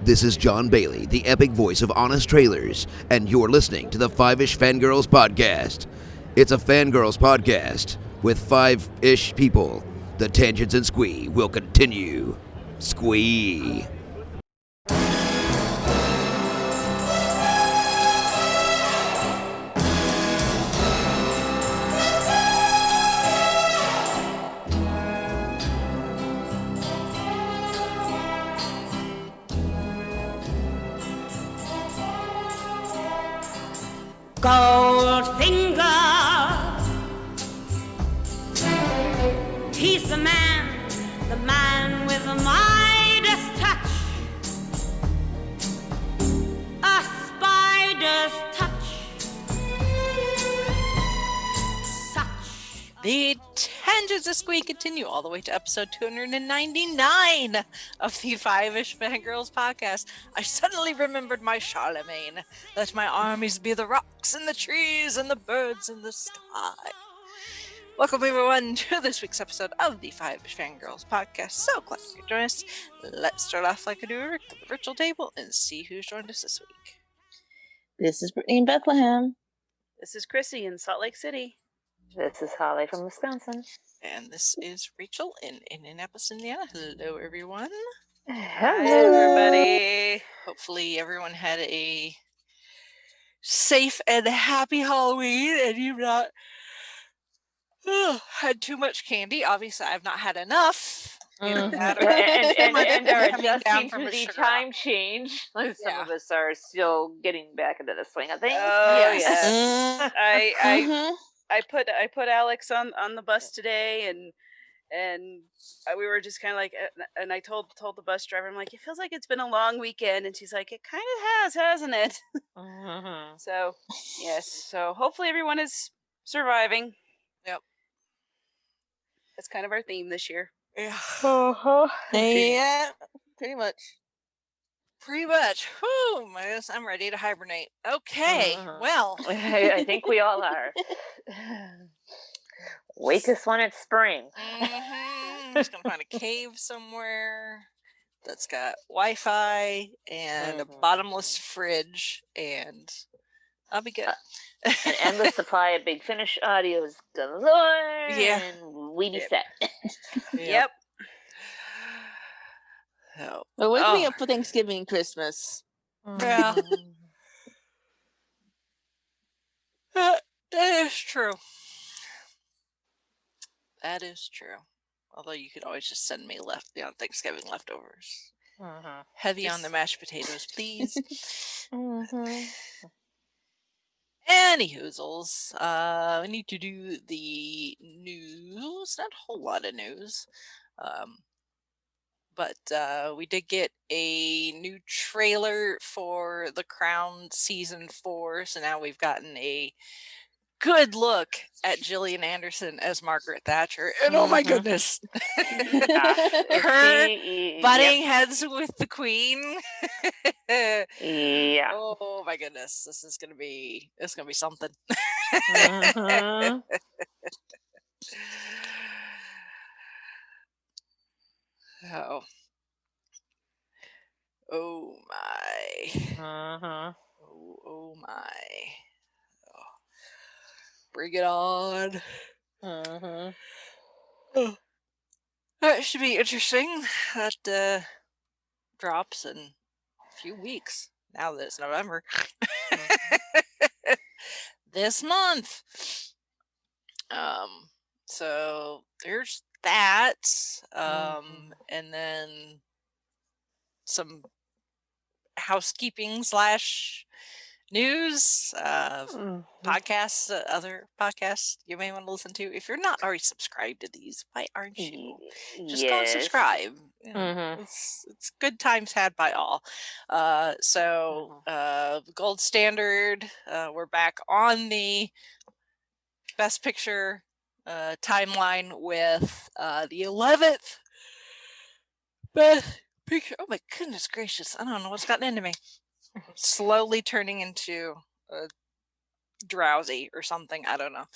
This is John Bailey, the epic voice of Honest Trailers, and you're listening to the Five-ish Fangirls podcast. It's a Fangirls podcast with five-ish people. The tangents and squee will continue. Squee. Goldfinger, he's the man with the Midas touch, a spider's touch, such. The tangents of squee continue all the way to episode 299 of the Five-ish Fangirls podcast. I suddenly remembered my Charlemagne. Let my armies be the rocks and the trees and the birds in the sky. Welcome everyone to this week's episode of the Five-ish Fangirls podcast. So glad you could join us. Let's start off like I do at the virtual table and see who's joined us this week. This is Brittany in Bethlehem. This is Chrissy in Salt Lake City. This is Holly from Wisconsin. And this is Rachel in Indianapolis, Indiana. Hello everyone. Hi everybody. Hopefully everyone had a safe and happy Halloween and you've not had too much candy. Obviously I've not had enough. And are adjusting to the time change. Some of us are still getting back into the swing of things. Oh yes. I put Alex on the bus today, and we were just kind of like, and I told the bus driver, I'm like, it feels like it's been a long weekend, and she's like, it kind of has, hasn't it? So yes, so hopefully everyone is surviving. Yep, that's kind of our theme this year. Yeah. Yeah, pretty much. Pretty much. Whew, I'm ready to hibernate. Okay, well. I think we all are. Wait us when it's spring. I'm just going to find a cave somewhere that's got Wi-Fi and a bottomless fridge, and I'll be good. An endless supply of Big Finish audios galore. Yeah. And we be set. Yep. Oh. But wake me up for Thanksgiving and Christmas. Yeah. That is true. That is true. Although you could always just send me Thanksgiving leftovers. Heavy on the mashed potatoes, please. Any hoozles. We need to do the news. Not a whole lot of news. But we did get a new trailer for The Crown Season 4, so now we've gotten a good look at Gillian Anderson as Margaret Thatcher. And oh my goodness! Her butting heads with the Queen. Yeah. Oh my goodness, this is gonna be something. Oh my. Oh my. Oh. Bring it on. Oh. That should be interesting. That drops in a few weeks, now that it's November. This month. So there's that, and then some housekeeping / news, podcasts, other podcasts you may want to listen to. If you're not already subscribed to these, why aren't you? Just go and subscribe. You know, it's good times had by all. So Gold Standard, we're back on the Best Picture timeline with the 11th Best Picture. Oh my goodness gracious! I don't know what's gotten into me. Slowly turning into a drowsy or something. I don't know.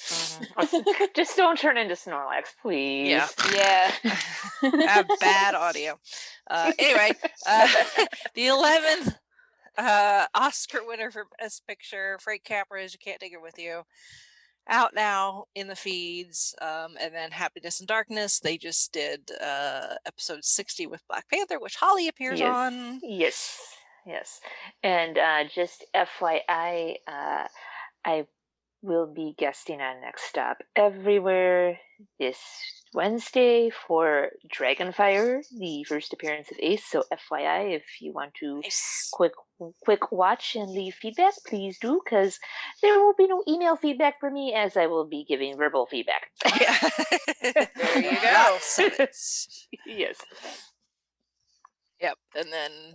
Just don't turn into Snorlax, please. Yeah. I have bad audio. Anyway, the 11th Oscar winner for Best Picture, Frank Capra's You Can't Take It With You, out now in the feeds. And then Happiness and Darkness, they just did episode 60 with Black Panther, which Holly appears on. Yes. And just FYI, I will be guesting on Next Stop Everywhere this Wednesday for Dragonfire, the first appearance of Ace. So FYI, if you want to quick watch and leave feedback, please do, because there will be no email feedback for me, as I will be giving verbal feedback. Yeah. There you go. Yes. Yep. And then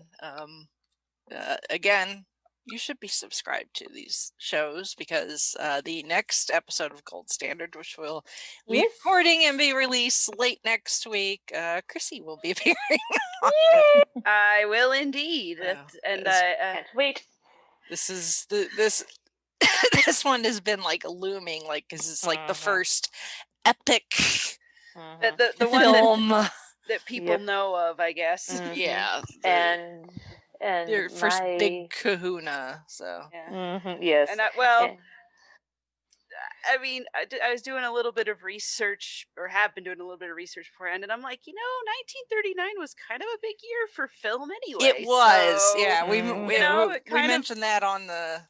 again, you should be subscribed to these shows, because the next episode of Gold Standard, which will be recording and be released late next week, Chrissy will be appearing. I will indeed. And I can't wait. This is this this one has been like looming, like, because it's like the first epic the one film that people know of, I guess. Yeah. And your first big kahuna. So yes. And I mean, I was doing a little bit of research, or have been doing a little bit of research beforehand, and I'm like, 1939 was kind of a big year for film anyway. It was, so, yeah. We mentioned that on the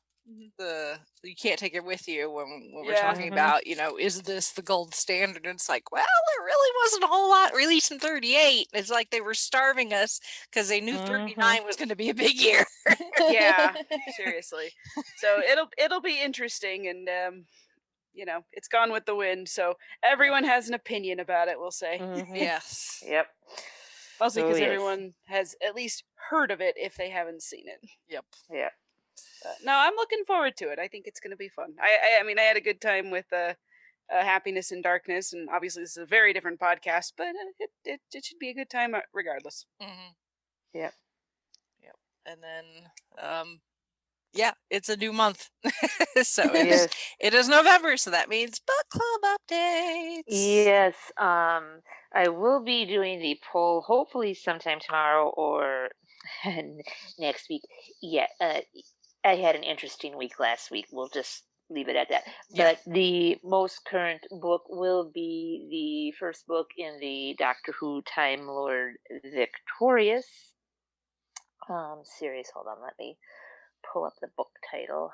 You Can't Take It With You when we're talking about, is this the gold standard? And it's like, well, there really wasn't a whole lot released in 38. It's like they were starving us because they knew 39 was going to be a big year. Yeah, seriously. So it'll be interesting, and it's Gone with the Wind, so everyone has an opinion about it, we'll say. Yes. Yep. Mostly because everyone has at least heard of it if they haven't seen it. Yep. Yeah. No, I'm looking forward to it. I think it's going to be fun. I mean, I had a good time with Happiness and Darkness, and obviously this is a very different podcast, but it should be a good time regardless. Yep. And then, it's a new month. So it is November, so that means book club updates. Yes. I will be doing the poll hopefully sometime tomorrow or next week. Yeah. I had an interesting week last week. We'll just leave it at that. Yeah. But the most current book will be the first book in the Doctor Who Time Lord Victorious series. Hold on, let me pull up the book title.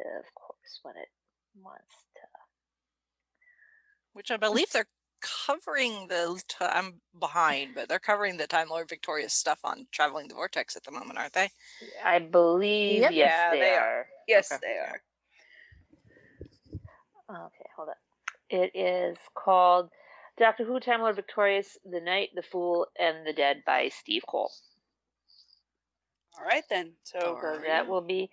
Of course, when it wants to. Which I believe they're covering I'm behind, but they're covering the Time Lord Victorious stuff on Traveling the Vortex at the moment, aren't they? I believe, yes, they are. Yes, Okay. they are. Okay, hold on. It is called Doctor Who Time Lord Victorious, The Knight, the Fool, and the Dead by Steve Cole. All right, then. So that will be,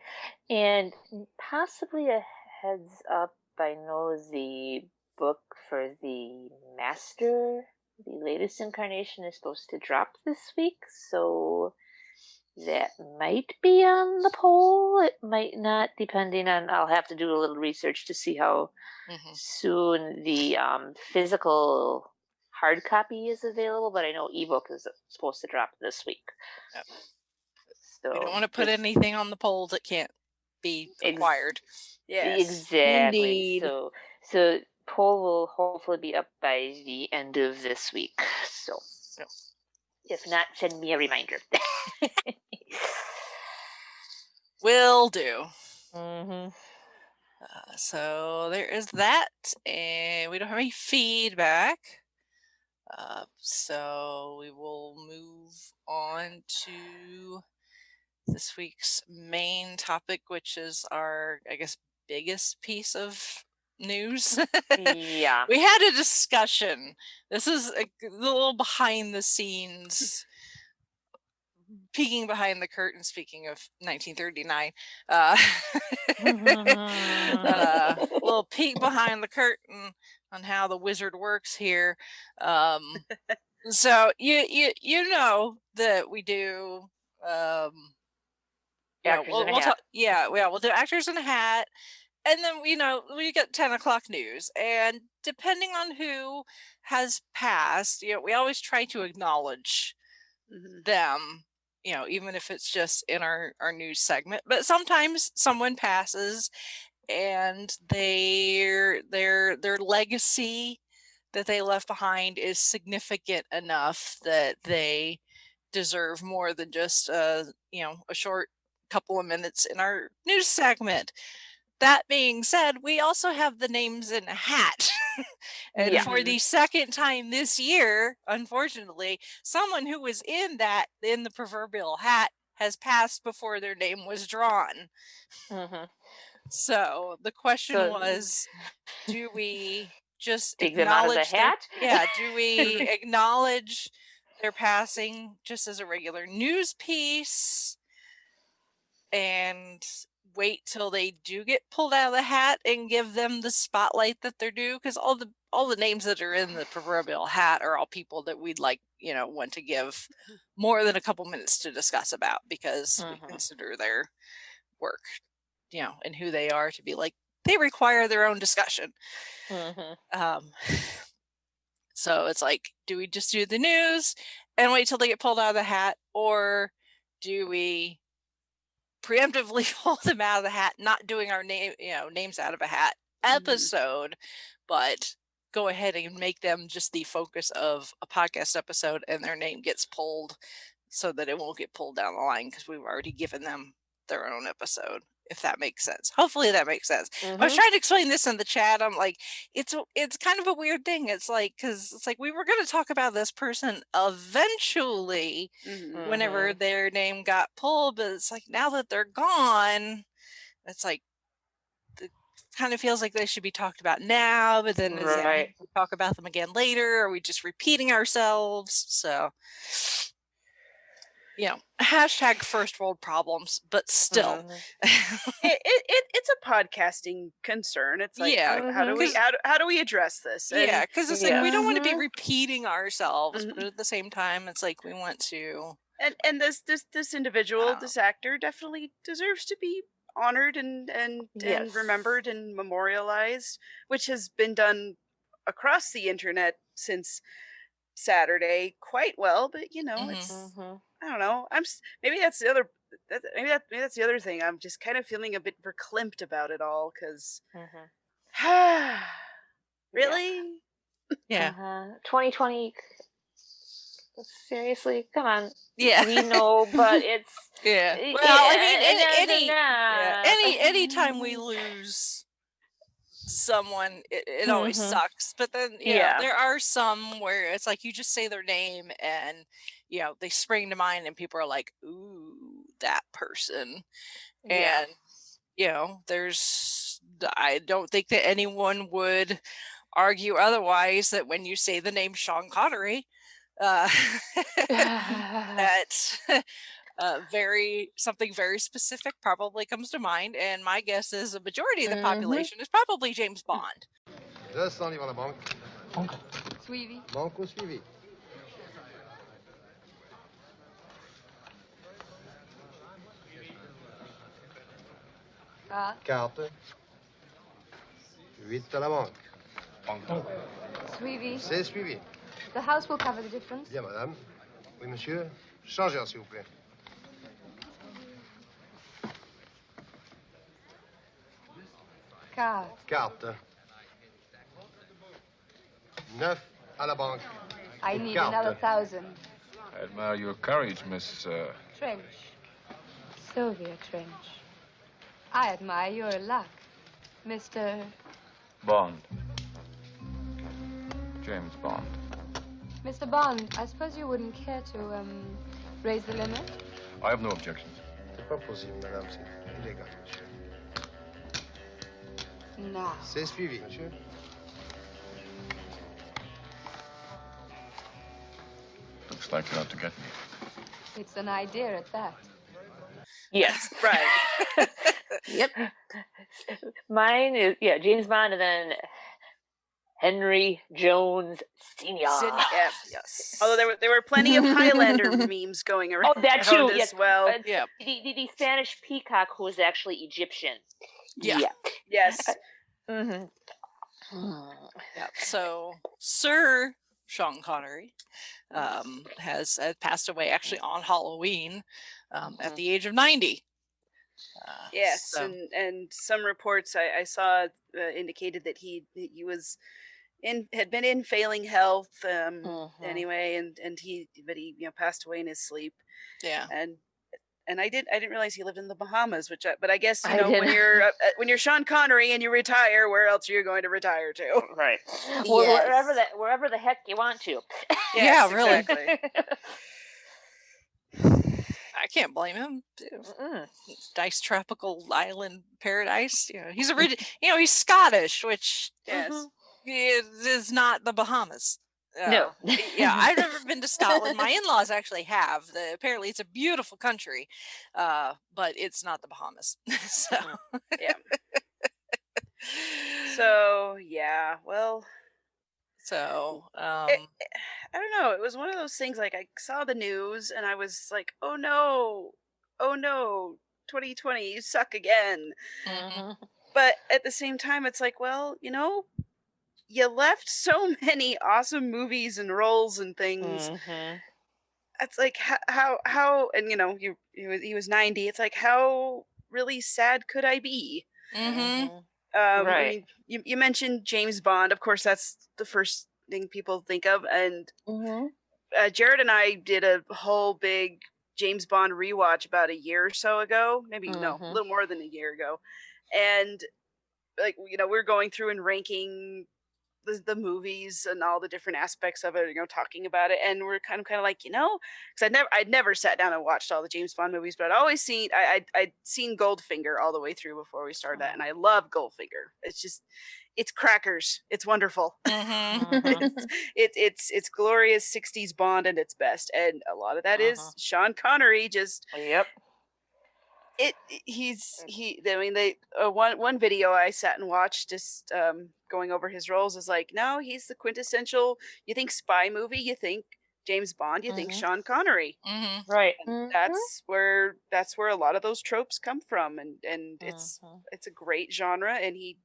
and possibly a heads up, I know the book for the Master, the latest incarnation, is supposed to drop this week, so that might be on the poll. It might not, depending on, I'll have to do a little research to see how soon the physical hard copy is available, but I know ebook is supposed to drop this week. Yep. So we don't want to put anything on the poll that can't be acquired. Yes. Exactly. Indeed. So poll will hopefully be up by the end of this week. So if not, send me a reminder. Will do. So there is that, and we don't have any feedback. So we will move on to this week's main topic, which is our, I guess, biggest piece of news. Yeah. We had a discussion. This is a little behind the scenes, peeking behind the curtain, speaking of 1939. Little peek behind the curtain on how the wizard works here. So you know that we do Actors in a hat. We'll do actors in a hat. And then, we get 10 o'clock news. And depending on who has passed, we always try to acknowledge them, even if it's just in our news segment. But sometimes someone passes and their legacy that they left behind is significant enough that they deserve more than just a short couple of minutes in our news segment. That being said, we also have the names in a hat. And for the second time this year, unfortunately, someone who was in the proverbial hat has passed before their name was drawn. So the question was, do we just take them out of the hat? Do we acknowledge their passing just as a regular news piece and wait till they do get pulled out of the hat and give them the spotlight that they're due? Because all the names that are in the proverbial hat are all people that we'd want to give more than a couple minutes to discuss about, because we consider their work, and who they are to be they require their own discussion. So it's do we just do the news and wait till they get pulled out of the hat, or do we preemptively pull them out of the hat, not doing our names out of a hat episode, but go ahead and make them just the focus of a podcast episode, and their name gets pulled so that it won't get pulled down the line because we've already given them their own episode, if that makes sense. Hopefully that makes sense. I was trying to explain this in the chat. I'm it's kind of a weird thing. It's because it's we were going to talk about this person eventually whenever their name got pulled, but it's now that they're gone, it's it kind of feels like they should be talked about now, but then we talk about them again later. Are we just repeating ourselves? So hashtag first world problems, but still, it's a podcasting concern. It's how do we address this? And, because it's we don't want to be repeating ourselves, but at the same time, it's we want to. And this individual, this actor, definitely deserves to be honored and remembered and memorialized, which has been done across the internet since Saturday quite well. But it's. I don't know. Maybe that's the other. Maybe that's the other thing. I'm just kind of feeling a bit verklempt about it all because. Really? Yeah. 2020. Seriously, come on. Yeah. We know, but it's. Yeah. Well, any time we lose someone, it always sucks. But then there are some where it's you just say their name and they spring to mind and people are ooh, that person. And I don't think that anyone would argue otherwise that when you say the name Sean Connery, that something very specific probably comes to mind, and my guess is a majority of the population is probably James Bond. 200 livres à la banque. Banque. Suivi. Banco suivi. Carte. 8 à la banque. Banque. Suivi. C'est suivi. The house will cover the difference. Bien, madame. Oui, monsieur. Changeur, s'il vous plaît. Carte. 9 à la banque. I need another 1,000. I admire your courage, Miss... Trench. Sylvia Trench. I admire your luck, Mr... Bond. James Bond. Mr. Bond, I suppose you wouldn't care to, raise the limit? I have no objections. C'est pas possible, madame. C'est illégal, monsieur. No. C'est suivi, monsieur. Looks like you're out to get me. It's an idea at that. Yes. Right. Yep. Mine is James Bond, and then Henry Jones Sr. Yes. Although there were plenty of Highlander memes going around. Oh, that too. as Yes. well. The Spanish peacock who was actually Egyptian. Yeah. Yes. Mm-hmm. Yeah. So Sir Sean Connery has passed away actually on Halloween at the age of 90. Yes, so- and some reports I saw indicated that he was had been in failing health anyway, and he passed away in his sleep. Yeah. And I didn't realize he lived in the Bahamas, but I guess I when you're Sean Connery and you retire, where else are you going to retire to? Right. Well, wherever the heck you want to. Yeah, really. Exactly. I can't blame him. Nice tropical island paradise. He's he's Scottish, which is not the Bahamas. No. Yeah, I've never been to Scotland. My in-laws actually have. Apparently, it's a beautiful country, but it's not the Bahamas. So yeah. So yeah, well. So I don't know. It was one of those things. Like I saw the news and I was like, oh no, 2020, you suck again. Mm-hmm. But at the same time, it's like, well, you left so many awesome movies and roles and things. Mm-hmm. It's like how and he was 90. It's like, how really sad could I be? Mm-hmm. Right. I mean, you mentioned James Bond. Of course, that's the first thing people think of. And Jared and I did a whole big James Bond rewatch about a year or so ago. Maybe no, a little more than a year ago. And we're going through and ranking the movies and all the different aspects of it, talking about it, and we're kind of like, because I'd never sat down and watched all the James Bond movies, but I'd seen Goldfinger all the way through before we started that, and I love Goldfinger. It's crackers. It's wonderful. It's glorious 60s Bond at its best, and a lot of that is Sean Connery. Just one video I sat and watched, just going over his roles, is like, no, he's the quintessential. You think spy movie, you think James Bond, you think Sean Connery, right? And that's where a lot of those tropes come from, and it's a great genre, and he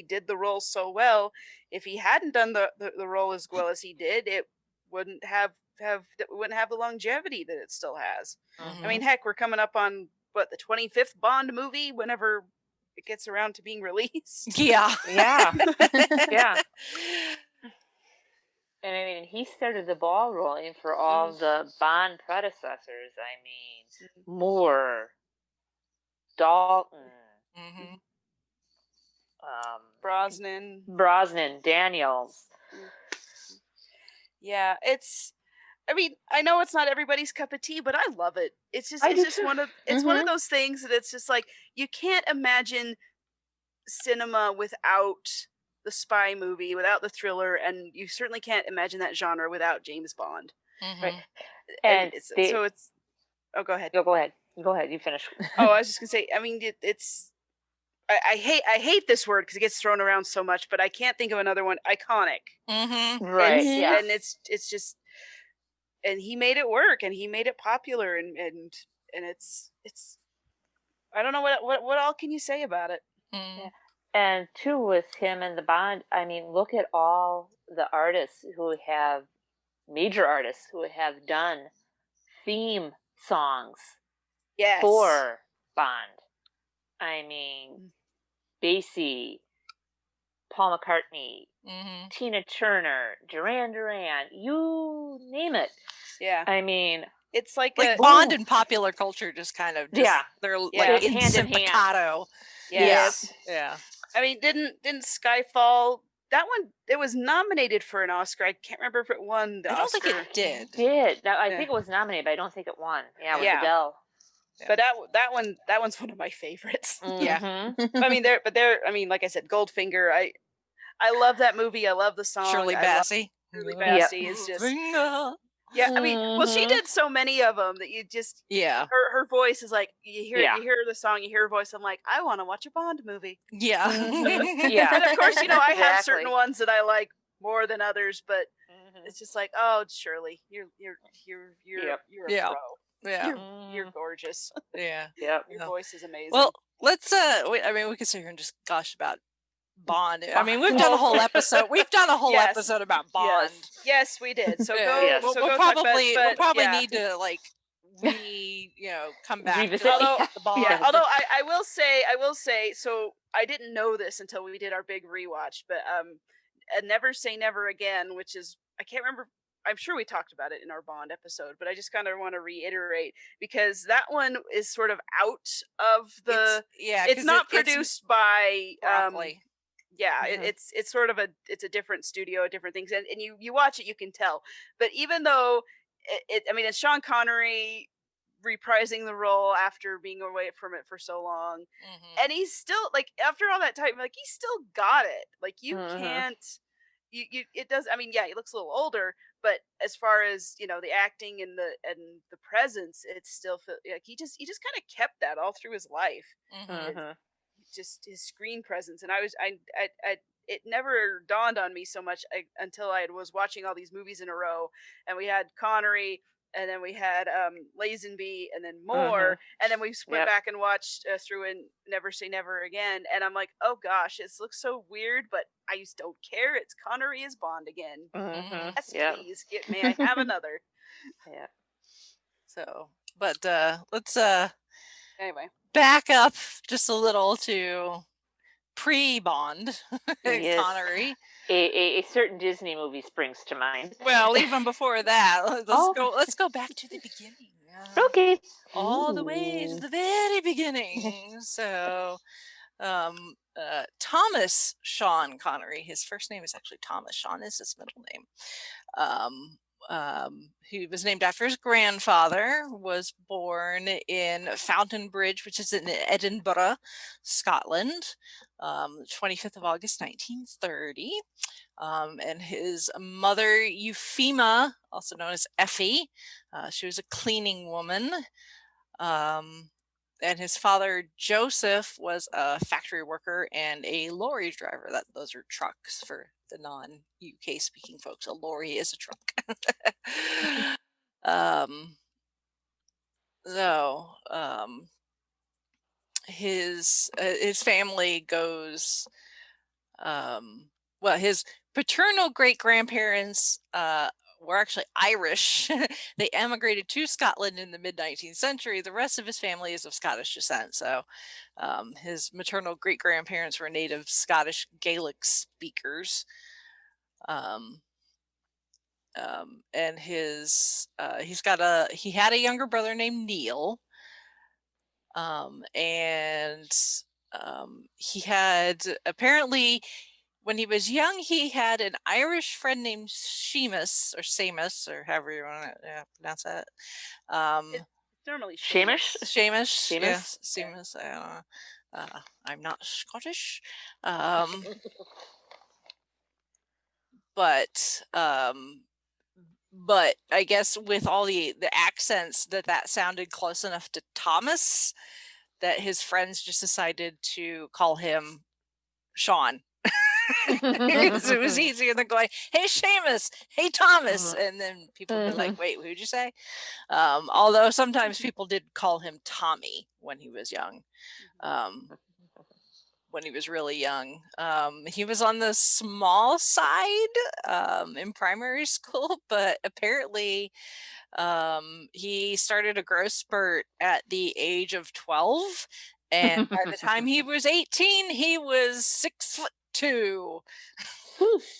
did the role so well. If he hadn't done the role as well as he did, it wouldn't have the longevity that it still has. I mean, heck, we're coming up on the 25th Bond movie whenever it gets around to being released. Yeah. Yeah. And I mean, he started the ball rolling for all the Bond predecessors. I mean, Moore, Dalton, Brosnan, Daniels. Yeah, I mean, I know it's not everybody's cup of tea, but I love it. It's just one of those things that it's just like, you can't imagine cinema without the spy movie, without the thriller, and you certainly can't imagine that genre without James Bond. Right. And go ahead. Go ahead. You finish. I was just gonna say, I mean, I hate this word because it gets thrown around so much, but I can't think of another one. Iconic. Right. And it's just. And he made it work, and he made it popular, and it's I don't know what all can you say about it. Yeah. And too, with him and the Bond, I mean, look at all the major artists who have done theme songs for Bond. I mean, Basie, Paul McCartney, Tina Turner, Duran Duran, you name it. Yeah. I mean, it's like Bond and popular culture just kind of they're like in hand simpatico. Yes. Yeah. I mean, didn't Skyfall, that one, it was nominated for an Oscar. I can't remember if it won the Oscar. I don't think it did. It did. I think it was nominated, but I don't think it won. Yeah, with Adele. Yeah. But that one's one of my favorites. Yeah. I mean, like I said, Goldfinger, I love that movie. I love the song. Shirley Bassey. Shirley Bassey is just. Yeah, I mean, well, she did so many of them that you just. Yeah. Her voice is like, you hear the song, you hear her voice. I'm like, I want to watch a Bond movie. Yeah. And of course, I have certain ones that I like more than others, but it's just like, oh, Shirley, you're a Yeah. pro. Yeah. You're gorgeous. Yeah. Yep. Your voice is amazing. Well, let's we could sit here and just gush about Bond. I mean, we've done a whole episode. We've done a whole Yes. episode about Bond. Yes, we did. So go. Yeah. So we'll go talk about probably it, but, yeah. need to like come back Revisit. to Although, the Bond. yeah, although I will say, so I didn't know this until we did our big rewatch, but Never Say Never Again, which is, I can't remember, I'm sure we talked about it in our Bond episode, but I just kind of want to reiterate because that one is sort of out of the, it's not produced by broccoli. It's sort of it's a different studio, different things, and you watch it, you can tell. But even though I mean, it's Sean Connery reprising the role after being away from it for so long, and he's still like, after all that time, like, he's still got it. Like, you can't, it does. I mean, yeah, he looks a little older, but as far as the acting and the presence, it's still like he just kind of kept that all through his life. Just his screen presence, and it never dawned on me so much until I was watching all these movies in a row, and we had Connery, and then we had Lazenby, and then more, and then we went back and watched through in Never Say Never Again, and I'm like, oh gosh, it looks so weird, but I just don't care. It's Connery as Bond again. Yes, please, may I have another? Yeah. So, but let's anyway back up just a little to pre-Bond Connery. A certain Disney movie springs to mind. Well, even before that, let's go back to the beginning. Okay. All the way to the very beginning. So, Thomas Sean Connery. His first name is actually Thomas. Sean is his middle name. He was named after his grandfather, was born in Fountainbridge, which is in Edinburgh, Scotland, 25th of August, 1930. And his mother, Euphema, also known as Effie, she was a cleaning woman. And his father, Joseph, was a factory worker and a lorry driver. Those are trucks for the non-UK speaking folks. A lorry is a truck. His family goes, his paternal great-grandparents were actually Irish. They emigrated to Scotland in the mid-19th century. The rest of his family is of Scottish descent. So his maternal great-grandparents were native Scottish Gaelic speakers. And he had a younger brother named Neil. He had, apparently, when he was young, he had an Irish friend named Seamus, or however you want to pronounce that. It's normally Seamus. Yes, Seamus. I don't know. I'm not Scottish. But I guess with all the accents that sounded close enough to Thomas, that his friends just decided to call him Sean. Because it was easier than going, hey Seamus, hey Thomas, and then people would be like, wait, who'd you say? Although sometimes people did call him Tommy when he was young. When he was really young. He was on the small side in primary school, but apparently he started a growth spurt at the age of 12, and by the time he was 18, he was 6'2".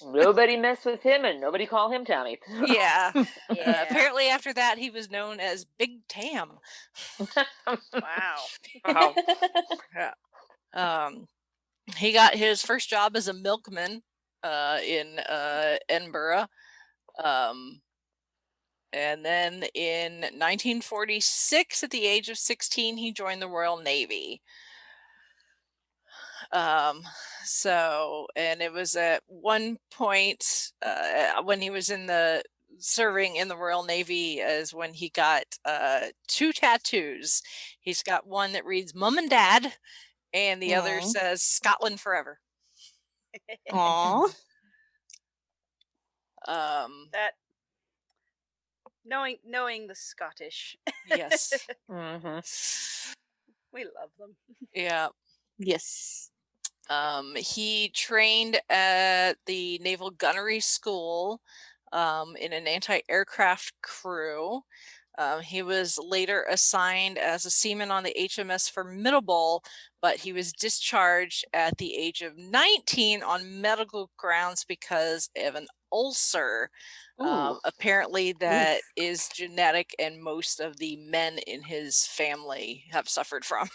Nobody messed with him, and nobody called him Tommy. Yeah. Apparently after that, he was known as Big Tam. Wow. Yeah. He got his first job as a milkman in Edinburgh. And then in 1946, at the age of 16, he joined the Royal Navy. And it was at one point when he was serving in the Royal Navy is when he got 2 tattoos. He's got one that reads Mum and Dad, and the other says Scotland Forever. Aww. That knowing the Scottish. Yes. We love them. Yeah. Yes. He trained at the Naval Gunnery School in an anti-aircraft crew. He was later assigned as a seaman on the HMS Formidable, but he was discharged at the age of 19 on medical grounds because of an ulcer. Apparently that is genetic, and most of the men in his family have suffered from.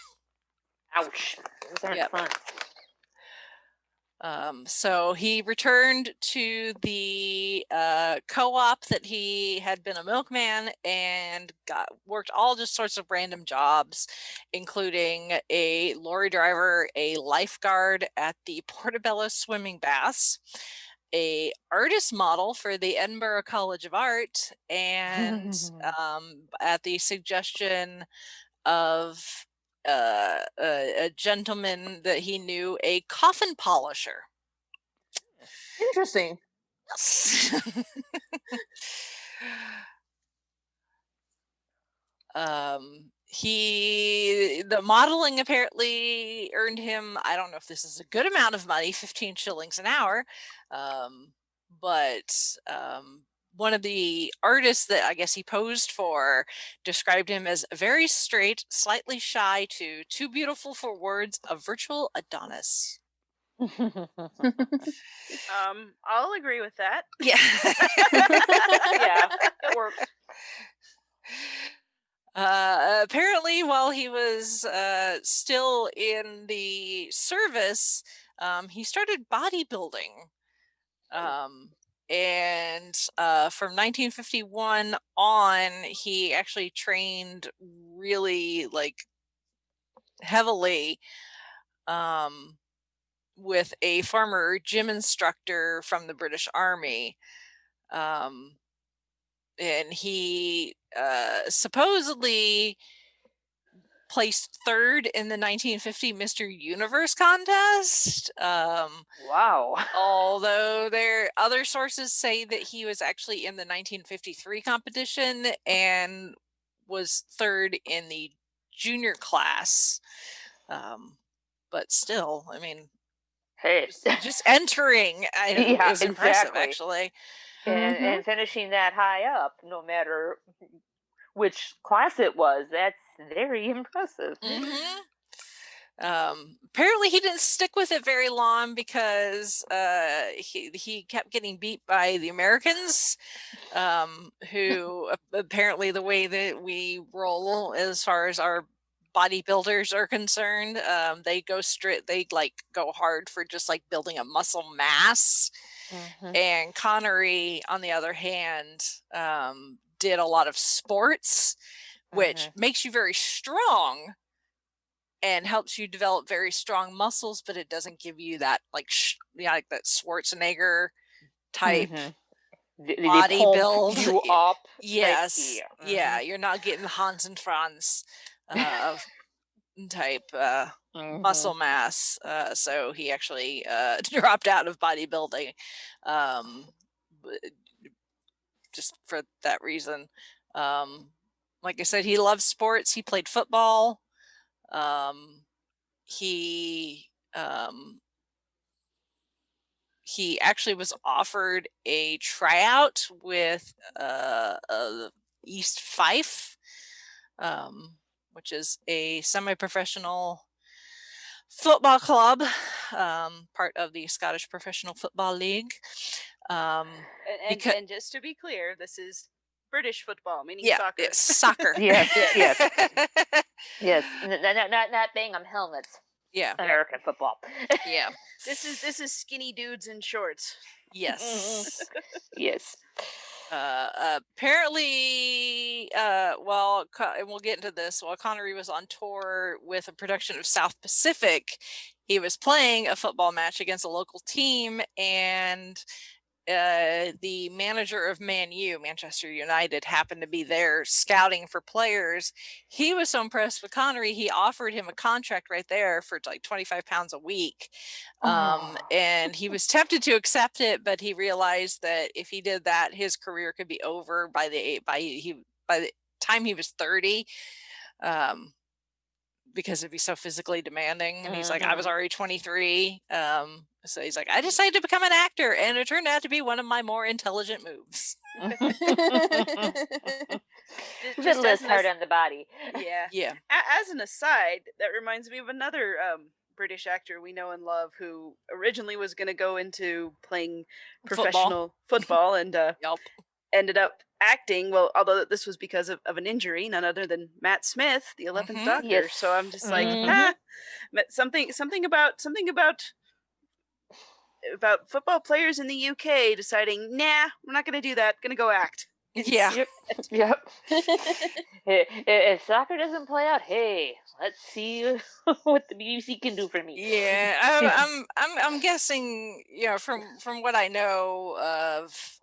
Ouch. Those aren't fun. So he returned to the co-op that he had been a milkman and worked all just sorts of random jobs, including a lorry driver, a lifeguard at the Portobello swimming baths, a artist model for the Edinburgh College of Art, and at the suggestion of a gentleman that he knew, a coffin polisher. Interesting. The modeling apparently earned him, I don't know if this is a good amount of money, 15 shillings an hour, but one of the artists that I guess he posed for described him as very straight, slightly shy, to too beautiful for words, a virtual Adonis. I'll agree with that. Yeah. Yeah, it works. Apparently, while he was still in the service, he started bodybuilding. And from 1951 on, he actually trained really heavily with a former gym instructor from the British Army. And he supposedly placed third in the 1950 Mr. Universe contest. Wow. Although other sources say that he was actually in the 1953 competition and was third in the junior class. But still, I mean, hey, just entering is impressive, actually. And finishing that high up, no matter which class it was, that's very impressive. Apparently he didn't stick with it very long because he kept getting beat by the Americans, who apparently, the way that we roll as far as our bodybuilders are concerned, they go hard for just building a muscle mass. And Connery, on the other hand, did a lot of sports, which makes you very strong and helps you develop very strong muscles, but it doesn't give you that that Schwarzenegger type body build. You up. Yes. Yeah, you're not getting Hans and Franz type muscle mass. So he actually dropped out of bodybuilding just for that reason. Like I said, he loves sports. He played football. He actually was offered a tryout with East Fife, which is a semi-professional football club, part of the Scottish Professional Football League. And just to be clear, this is British football, meaning soccer. Yes, soccer. Yes. Not Bingham helmets. Yeah, American football. Yeah, this is skinny dudes in shorts. Yes. Yes. Apparently, and we'll get into this, while Connery was on tour with a production of South Pacific, he was playing a football match against a local team, and the manager of Man U, Manchester United, happened to be there scouting for players. He was so impressed with Connery, he offered him a contract right there for like £25 a week. And he was tempted to accept it, but he realized that if he did that, his career could be over by the time he was 30. Because it'd be so physically demanding. And he's like, I was already 23. So he's like, I decided to become an actor, and it turned out to be one of my more intelligent moves. Just less hard on the body. Yeah. Yeah. As an aside, that reminds me of another British actor we know and love who originally was going to go into playing professional football and ended up acting. Well, although this was because of an injury, none other than Matt Smith, the 11th Doctor. Yes. So I'm just like, something about football players in the UK deciding, nah, we're not going to do that. Going to go act. Yeah. Yep. If soccer doesn't play out, hey, let's see what the BBC can do for me. Yeah, I'm guessing, from what I know of,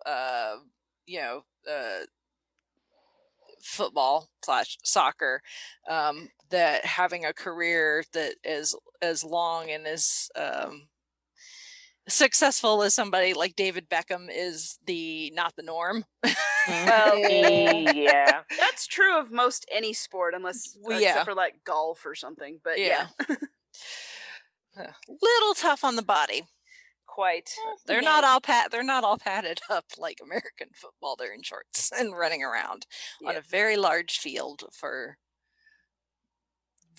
football / soccer, that having a career that is as long and as successful as somebody like David Beckham is not the norm. Well, yeah, that's true of most any sport, except for like golf or something. But yeah. Little tough on the body. Quite. They're not all padded up like American football. They're in shorts and running around on a very large field for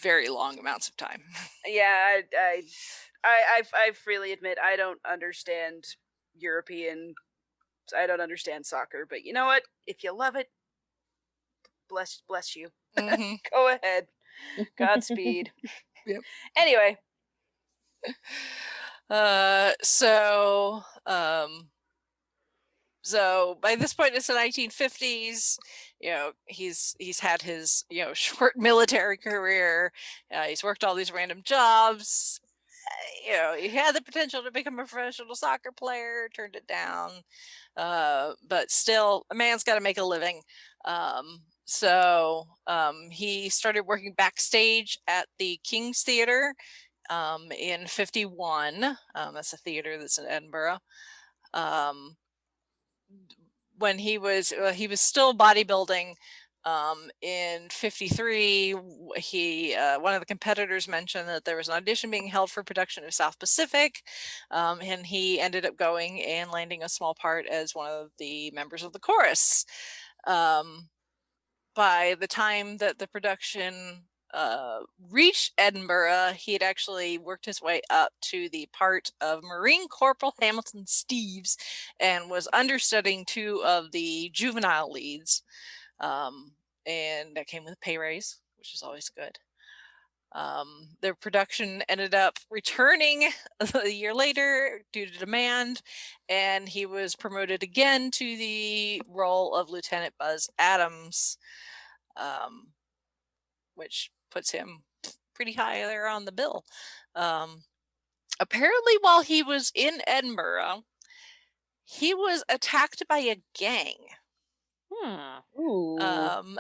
very long amounts of time. Yeah, I freely admit I don't understand I don't understand soccer, but you know what? If you love it, bless you. Mm-hmm. Go ahead. Godspeed. Yep. Anyway. So by this point it's the 1950s. He's had his short military career. He's worked all these random jobs. He had the potential to become a professional soccer player, turned it down. But still, a man's got to make a living. So he started working backstage at the King's Theatre in 51. That's a theater that's in Edinburgh. When he was still bodybuilding. In 53, one of the competitors mentioned that there was an audition being held for production of South Pacific, and he ended up going and landing a small part as one of the members of the chorus. By the time that the production reached Edinburgh, he had actually worked his way up to the part of Marine Corporal Hamilton Steeves and was understudying two of the juvenile leads. And that came with a pay raise, which is always good. Their production ended up returning a year later due to demand, and he was promoted again to the role of Lieutenant Buzz Adams, which puts him pretty high there on the bill. Apparently, while he was in Edinburgh, he was attacked by a gang.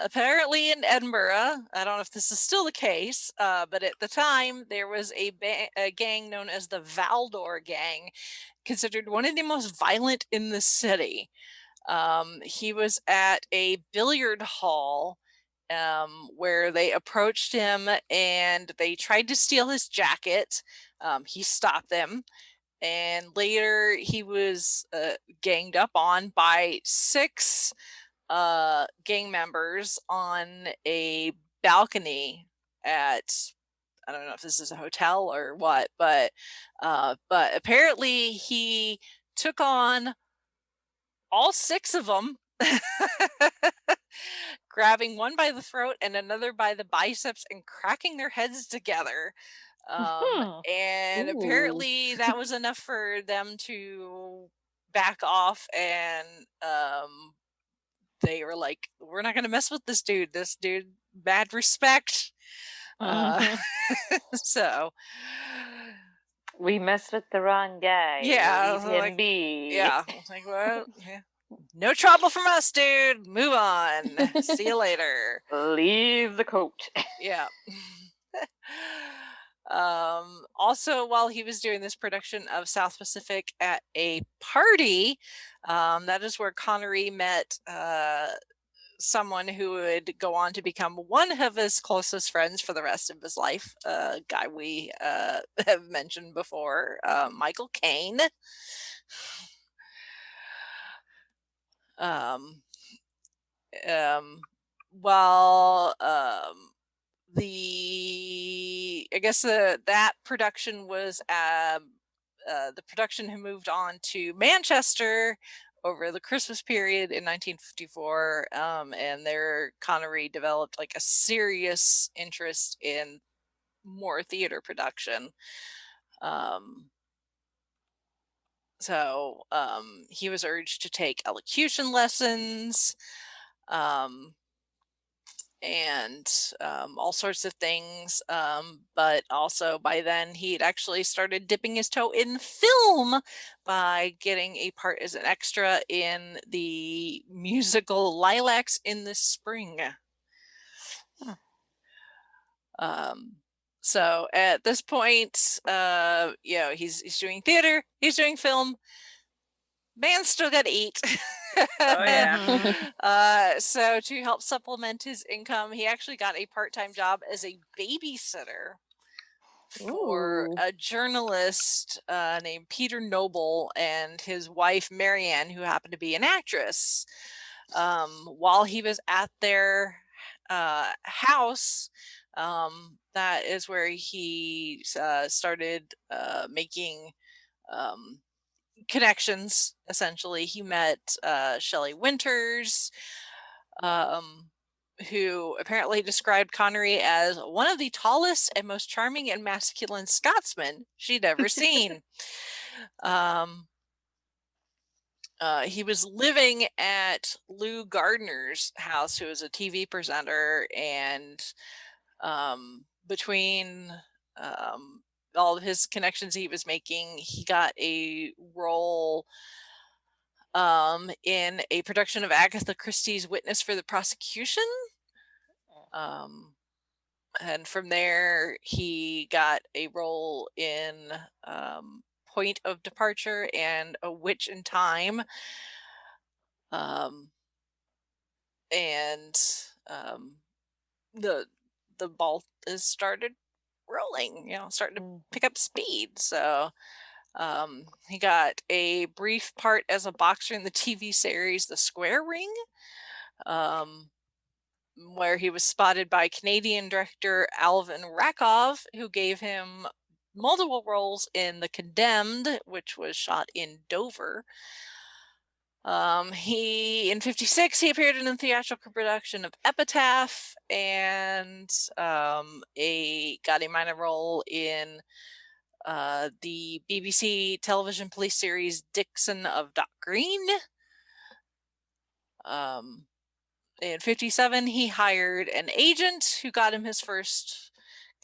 Apparently in Edinburgh, I don't know if this is still the case, but at the time there was a gang known as the Valdor Gang, considered one of the most violent in the city. He was at a billiard hall where they approached him and they tried to steal his jacket. He stopped them. And later he was ganged up on by 6 gang members on a balcony at, I don't know if this is a hotel or what, but apparently he took on all 6 of them, grabbing one by the throat and another by the biceps and cracking their heads together. And apparently that was enough for them to back off, and they were like, we're not going to mess with this dude. This dude, bad respect. So We messed with the wrong guy. Yeah, Leave him be. Yeah, I was like, well, yeah. No trouble from us, dude. Move on. See you later. Leave the coat. Yeah. Also, while he was doing this production of South Pacific at a party, that is where Connery met someone who would go on to become one of his closest friends for the rest of his life, a guy we have mentioned before, Michael Caine. Well, I guess that production was the production who moved on to Manchester over the Christmas period in 1954, and there Connery developed like a serious interest in more theater production. So he was urged to take elocution lessons, and all sorts of things. But also by then he'd actually started dipping his toe in film by getting a part as an extra in the musical Lilacs in the Spring. So at this point, he's doing theater, he's doing film. Man still got to eat. Oh yeah. So to help supplement his income, he actually got a part-time job as a babysitter for a journalist named Peter Noble and his wife Marianne, who happened to be an actress. While he was at their house, that is where he started making connections. Essentially, he met Shelley Winters, who apparently described Connery as one of the tallest and most charming and masculine Scotsmen she'd ever seen. He was living at Lou Gardner's house, who was a TV presenter, and between all of his connections he was making, he got a role in a production of Agatha Christie's Witness for the Prosecution. And from there, he got a role in Point of Departure and A Witch in Time. And the ball has started rolling, starting to pick up speed. So he got a brief part as a boxer in the TV series The Square Ring, where he was spotted by Canadian director Alvin Rakov, who gave him multiple roles in The Condemned, which was shot in Dover. In 56, he appeared in a theatrical production of Epitaph, and got a minor role in the BBC television police series Dixon of Dock Green. In 57, he hired an agent who got him his first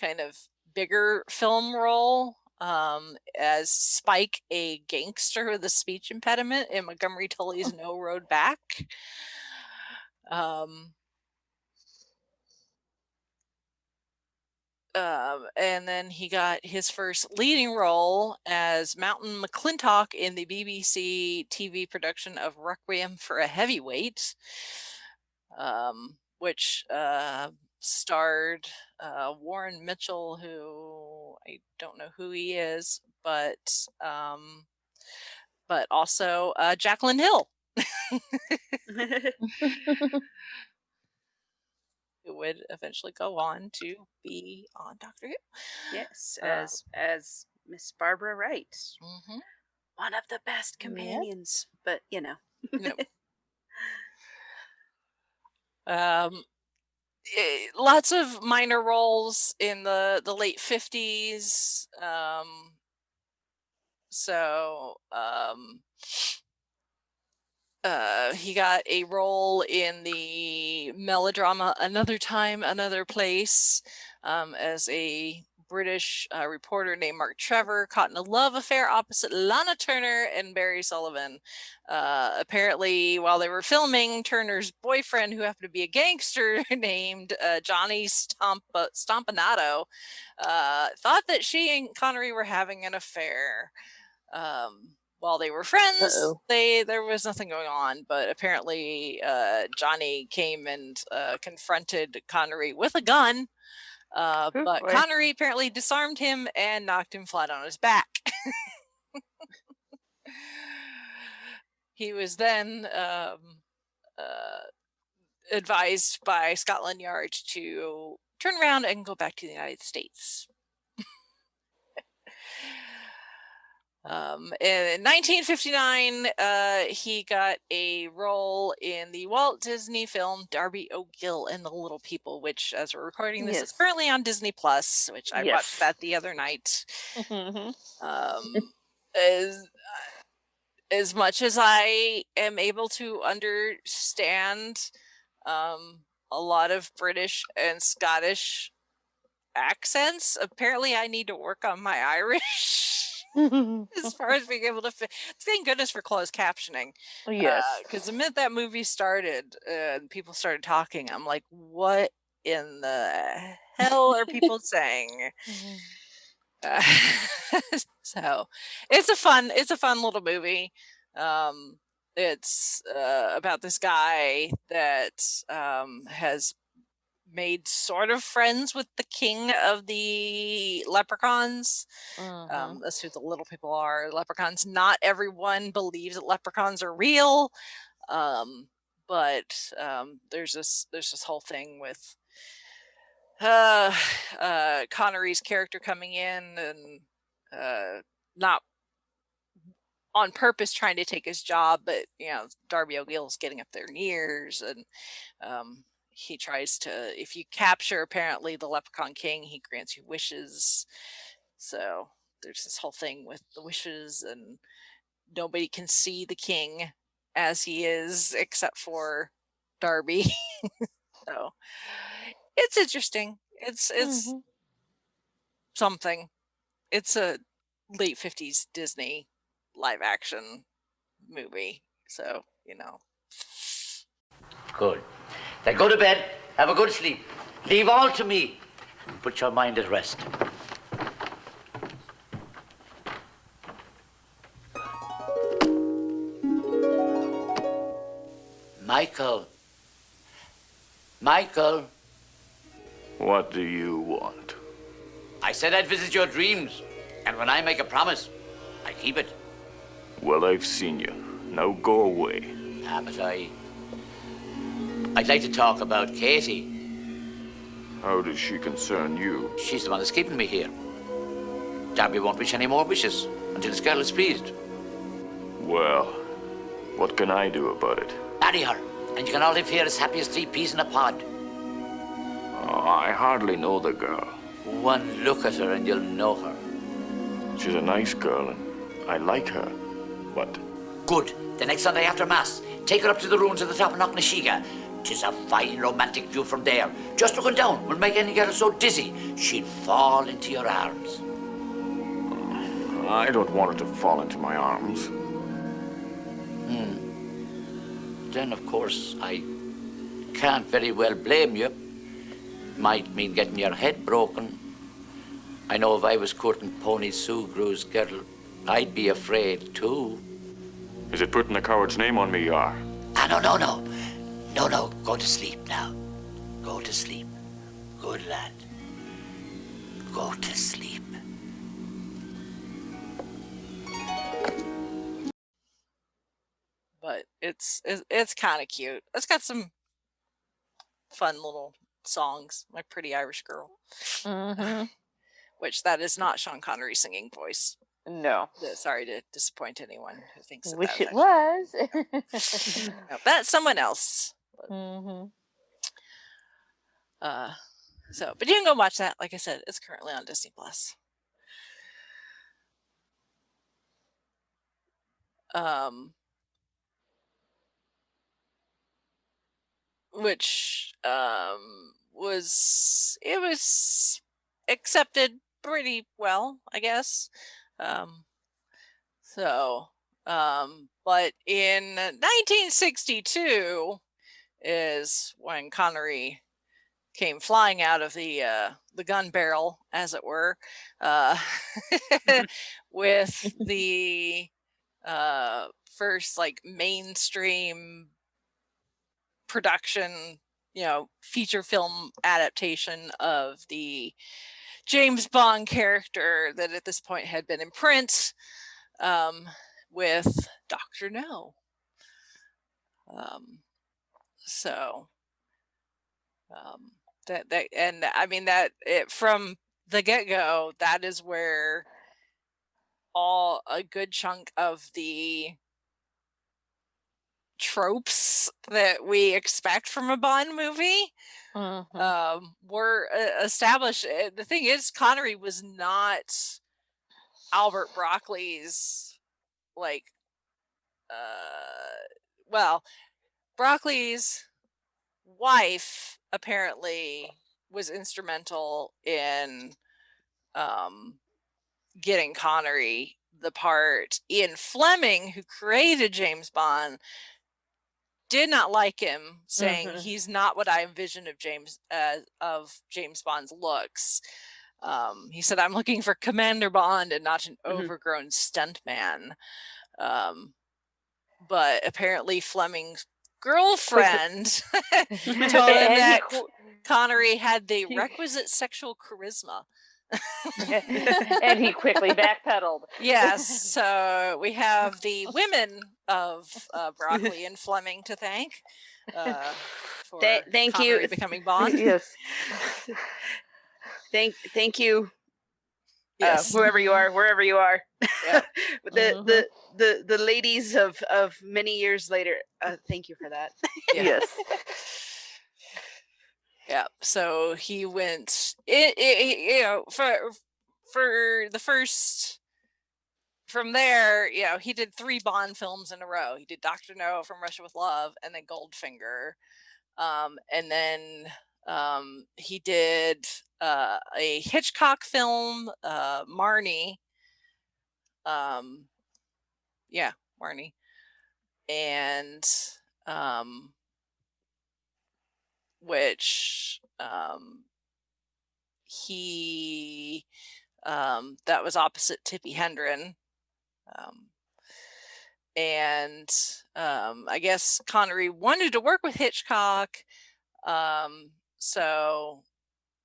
kind of bigger film role, as Spike, a gangster with a speech impediment in Montgomery Tully's No Road Back. And then he got his first leading role as Mountain McClintock in the BBC TV production of Requiem for a Heavyweight, which starred Warren Mitchell, who I don't know who he is, but also Jacqueline Hill, who would eventually go on to be on Doctor Who. Yes, as Miss Barbara Wright, one of the best companions. But lots of minor roles in the late 50s. He got a role in the melodrama Another Time, Another Place, as a British reporter named Mark Trevor caught in a love affair opposite Lana Turner and Barry Sullivan. Apparently, while they were filming, Turner's boyfriend, who happened to be a gangster named Johnny Stompanato, thought that she and Connery were having an affair. While they were friends, there was nothing going on, but apparently Johnny came and confronted Connery with a gun, but Connery apparently disarmed him and knocked him flat on his back. He was then advised by Scotland Yard to turn around and go back to the United States. In 1959, he got a role in the Walt Disney film Darby O'Gill and the Little People, which, as we're recording this, is currently on Disney Plus, which I watched that the other night. As much as I am able to understand a lot of British and Scottish accents, apparently I need to work on my Irish. As far as being able to thank goodness for closed captioning. Because the minute that movie started and people started talking, I'm like, what in the hell are people saying? So it's a fun little movie. It's about this guy that has made sort of friends with the king of the leprechauns. That's who the little people are. Leprechauns. Not everyone believes that leprechauns are real, but there's this whole thing with Connery's character coming in and not on purpose trying to take his job, but Darby O'Gill's getting up there in years, and he tries to, if you capture apparently the Leprechaun King, he grants you wishes. So there's this whole thing with the wishes, and nobody can see the king as he is except for Darby. So it's interesting. It's something. It's a late 50s Disney live action movie. So, Good. Then go to bed, have a good sleep. Leave all to me. Put your mind at rest. Michael. Michael. What do you want? I said I'd visit your dreams. And when I make a promise, I keep it. Well, I've seen you. Now go away. But I'd like to talk about Katie. How does she concern you? She's the one that's keeping me here. Darby won't wish any more wishes until his girl is pleased. Well, what can I do about it? Marry her, and you can all live here as happy as 3 peas in a pod. Oh, I hardly know the girl. One look at her and you'll know her. She's a nice girl, and I like her. But... Good. The next Sunday after Mass, take her up to the ruins at the top of Knocknashiga. 'Tis a fine romantic view from there. Just looking down will make any girl so dizzy, she'd fall into your arms. I don't want her to fall into my arms. Then, of course, I can't very well blame you. Might mean getting your head broken. I know if I was courting Pony Sugrew's girl, I'd be afraid, too. Is it putting a coward's name on me, you are? No. No, go to sleep now. Go to sleep. Good lad. Go to sleep. But it's kind of cute. It's got some fun little songs. My Pretty Irish Girl. Which that is not Sean Connery's singing voice. No. Sorry to disappoint anyone who thinks that. Wish it was. No, that's someone else. But you can go watch that. Like I said, it's currently on Disney Plus. Which was accepted pretty well, I guess. But in 1962 is when Connery came flying out of the gun barrel, as it were, with the first like mainstream production, feature film adaptation of the James Bond character that at this point had been in print, with Dr. No. From the get-go, that is where a good chunk of the tropes that we expect from a Bond movie were established. The thing is, Connery was not Albert Broccoli's Broccoli's wife apparently was instrumental in getting Connery the part. Ian Fleming, who created James Bond, did not like him, saying he's not what I envisioned of James Bond's looks. He said, "I'm looking for Commander Bond and not an overgrown stuntman." But apparently Fleming's girlfriend told him that Connery had the requisite sexual charisma. And he quickly backpedaled. Yes, so we have the women of Broccoli and Fleming to thank for thank Connery you becoming Bond. Yes. Thank you. Yes. Wherever you are. Yeah. the ladies of many years later. Thank you for that. Yeah. Yes. Yeah. So he went, for the first. From there, he did 3 Bond films in a row. He did Dr. No, From Russia with Love, and then Goldfinger. And then he did a Hitchcock film, Marnie. Marnie. And which he that was opposite Tippi Hedren. And I guess Connery wanted to work with Hitchcock, so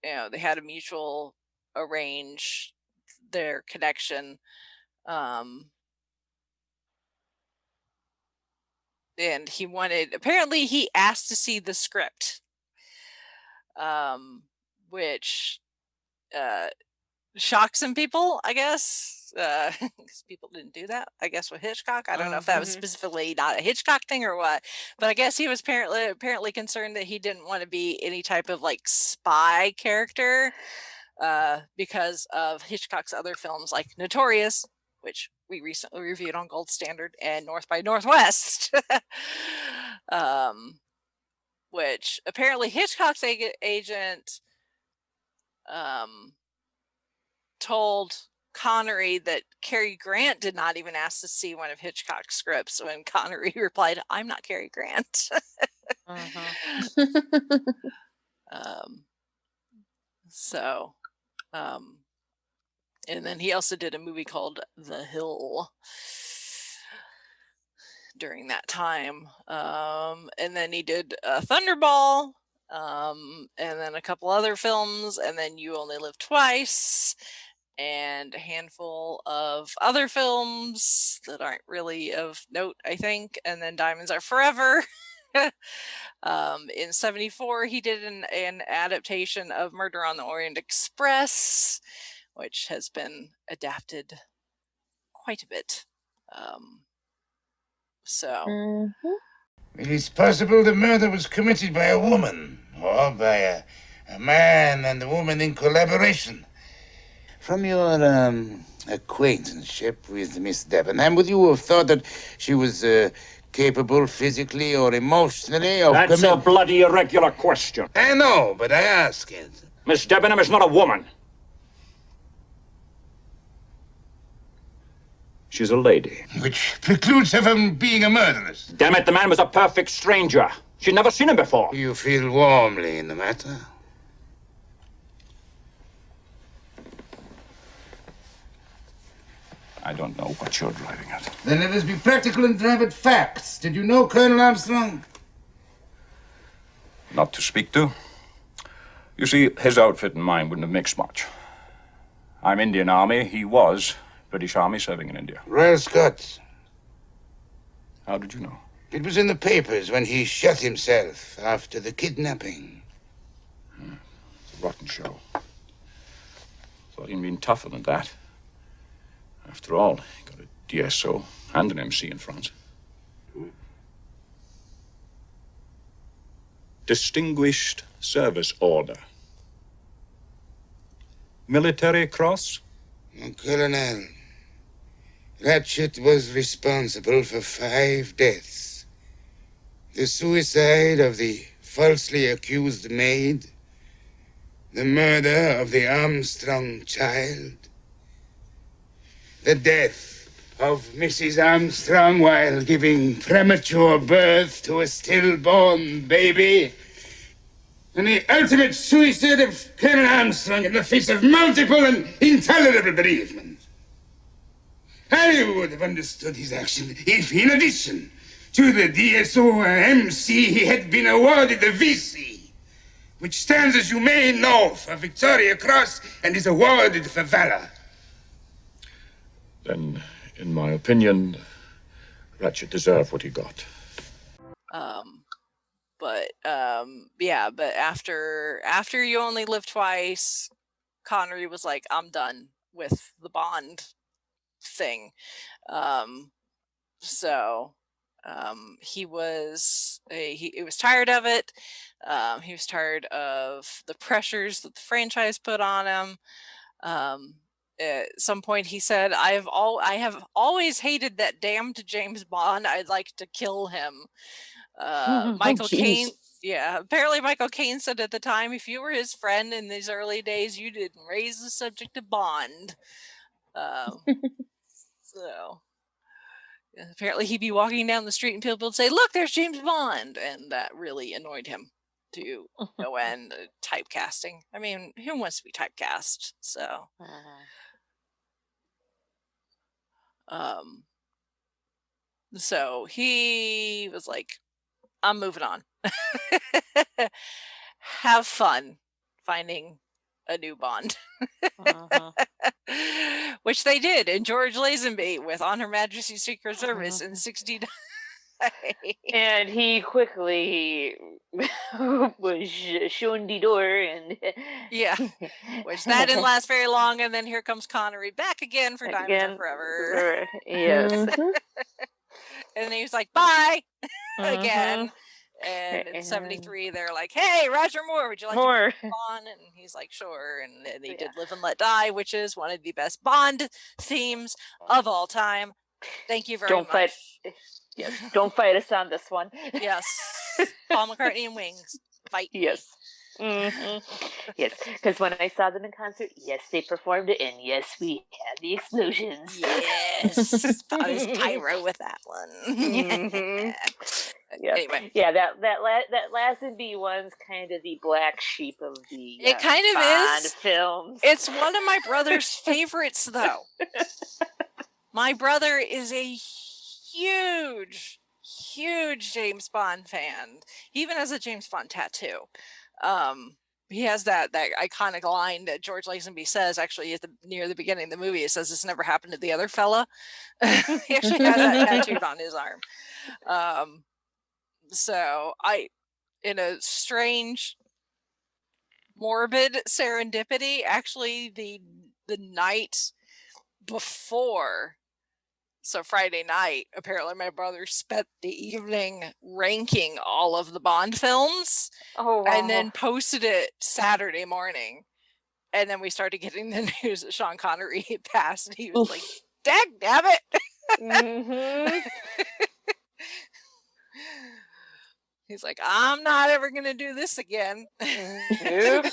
they had a mutual arrange their connection, and apparently he asked to see the script, which shocked some people, I guess, because people didn't do that, I guess, with Hitchcock. I don't know if that was specifically not a Hitchcock thing or what, but I guess he was apparently concerned that he didn't want to be any type of spy character, because of Hitchcock's other films like Notorious, which we recently reviewed on Gold Standard, and North by Northwest. Which apparently Hitchcock's agent told Connery that Cary Grant did not even ask to see one of Hitchcock's scripts, when Connery replied, "I'm not Cary Grant." And then he also did a movie called The Hill during that time. And then he did Thunderball, and then a couple other films, and then You Only Live Twice, and a handful of other films that aren't really of note, I think, and then Diamonds Are Forever. In 1974, he did an adaptation of Murder on the Orient Express, which has been adapted quite a bit. It is possible the murder was committed by a woman, or by a man and a woman in collaboration. From your acquaintanceship with Miss Debenham, would you have thought that she was capable physically or emotionally of... That's a bloody irregular question. I know, but I ask it. Miss Debenham is not a woman. She's a lady. Which precludes her from being a murderess. Damn it, the man was a perfect stranger. She'd never seen him before. You feel warmly in the matter? I don't know what you're driving at. Then let us be practical and drive at facts. Did you know Colonel Armstrong? Not to speak to. You see, his outfit and mine wouldn't have mixed much. I'm Indian Army. He was British Army serving in India. Royal Scots. How did you know? It was in the papers when he shot himself after the kidnapping. It's a rotten show. Thought he'd been tougher than that. After all, he got a DSO and an MC in France. Distinguished Service Order. Military Cross? Colonel, Ratchet was responsible for 5 deaths. The suicide of the falsely accused maid, the murder of the Armstrong child, the death of Mrs. Armstrong while giving premature birth to a stillborn baby, and the ultimate suicide of Colonel Armstrong in the face of multiple and intolerable bereavement. I would have understood his action if, in addition to the DSO and MC, he had been awarded the VC, which stands, as you may know, for Victoria Cross and is awarded for valor. Then, in my opinion, Ratchet deserved what he got. But after You Only Live Twice, Connery was like, I'm done with the Bond thing. He was tired of it. He was tired of the pressures that the franchise put on him. At some point he said, I have always hated that damned James Bond. I'd like to kill him. Michael Caine. Yeah, apparently Michael Caine said at the time, if you were his friend in these early days, you didn't raise the subject of Bond. Apparently he'd be walking down the street and people would say, look, there's James Bond. And that really annoyed him to no end. Typecasting. I mean, who wants to be typecast? So. So he was like, I'm moving on. Have fun finding a new Bond. Which they did in George Lazenby with On Her Majesty's Secret Service in 69. And he quickly was shown the door, and yeah, which that didn't last very long. And then here comes Connery back again for Diamonds Are Forever. Yes. And then he was like, bye again. And in 73, they're like, hey, Roger Moore, would you like to be Bond? And he's like, sure. And they did Live and Let Die, which is one of the best Bond themes of all time. Thank you very much. Yes, don't fight us on this one. Yes. Paul McCartney and Wings. Fight. Yes. Yes, because when I saw them in concert, yes, they performed it, and yes, we had the explosions. Yes. I was pyro with that one. Yep. Anyway. Yeah, that Lazenby one's kind of the black sheep of the it kind of Bond is films. It's one of my brother's favorites, though. My brother is a huge James Bond fan. He even has a James Bond tattoo. He has that iconic line that George Lazenby says actually near the beginning of the movie. It says, "This never happened to the other fella." He actually has that tattooed on his arm. So in a strange, morbid serendipity, actually the night before, so Friday night, apparently my brother spent the evening ranking all of the Bond films. Oh, wow. And then posted it Saturday morning. And then we started getting the news that Sean Connery had passed. And he was like, dagnabbit. He's like, I'm not ever going to do this again. Nope.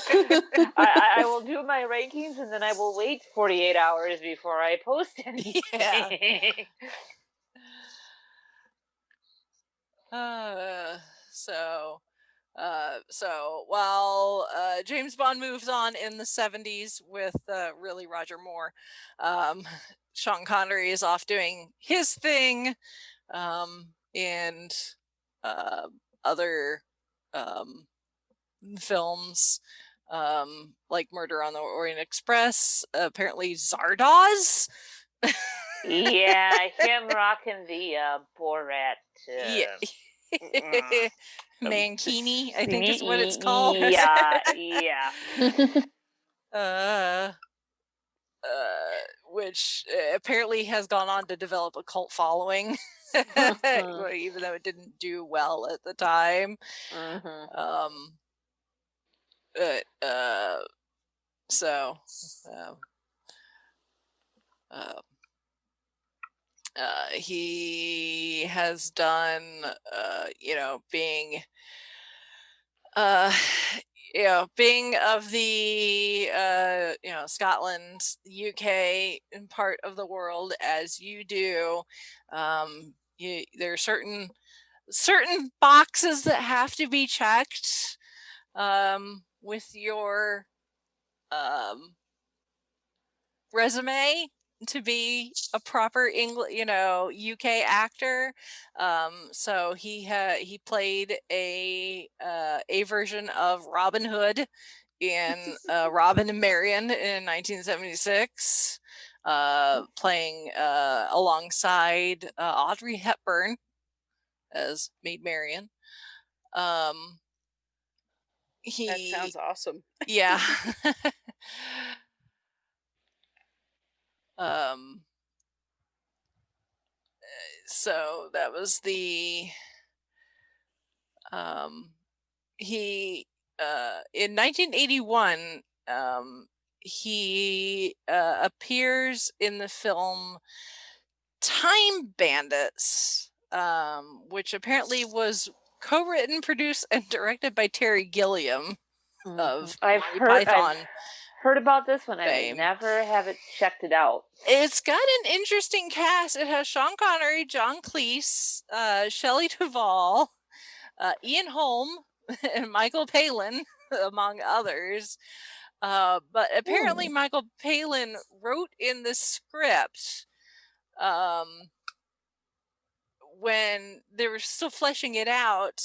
I will do my rankings and then I will wait 48 hours before I post anything. Yeah. So while James Bond moves on in the 70s with really Roger Moore, Sean Connery is off doing his thing, and other films, like Murder on the Orient Express, apparently Zardoz. Yeah, him rocking the Borat. Mankini, I think is what it's called. Yeah. Which apparently has gone on to develop a cult following, even though it didn't do well at the time. He has done, being of the Scotland, UK, and part of the world as you do, there are certain boxes that have to be checked with your resume to be a proper UK actor. So he played a version of Robin Hood in Robin and Marian in 1976, playing alongside Audrey Hepburn as Maid Marian. That sounds awesome. Yeah. So that was the he in 1981 he appears in the film Time Bandits, which apparently was co-written, produced, and directed by Terry Gilliam of I've heard about this one. I never have checked it out. It's got an interesting cast. It has Sean Connery, John Cleese, Shelley Duvall, Ian Holm, and Michael Palin, among others. But apparently Michael Palin wrote in the script when they were still fleshing it out.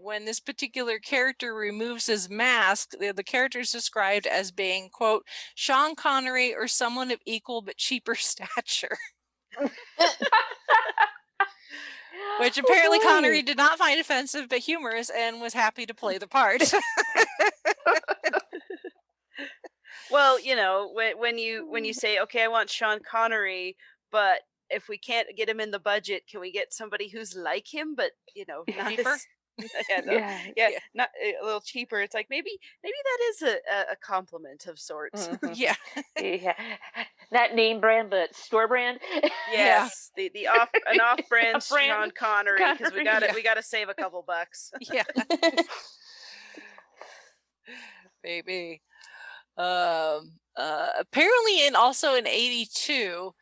When this particular character removes his mask, the character is described as being, quote, Sean Connery or someone of equal but cheaper stature. Which apparently Connery did not find offensive but humorous and was happy to play the part. Well, when you say, okay, I want Sean Connery, but if we can't get him in the budget, can we get somebody who's like him, but not cheaper? Not a little cheaper. It's like maybe that is a compliment of sorts. Yeah. Not name brand, but store brand. Yes, the an off-brand Sean Connery, because we gotta save a couple bucks. Yeah. Maybe. Apparently, also in '82,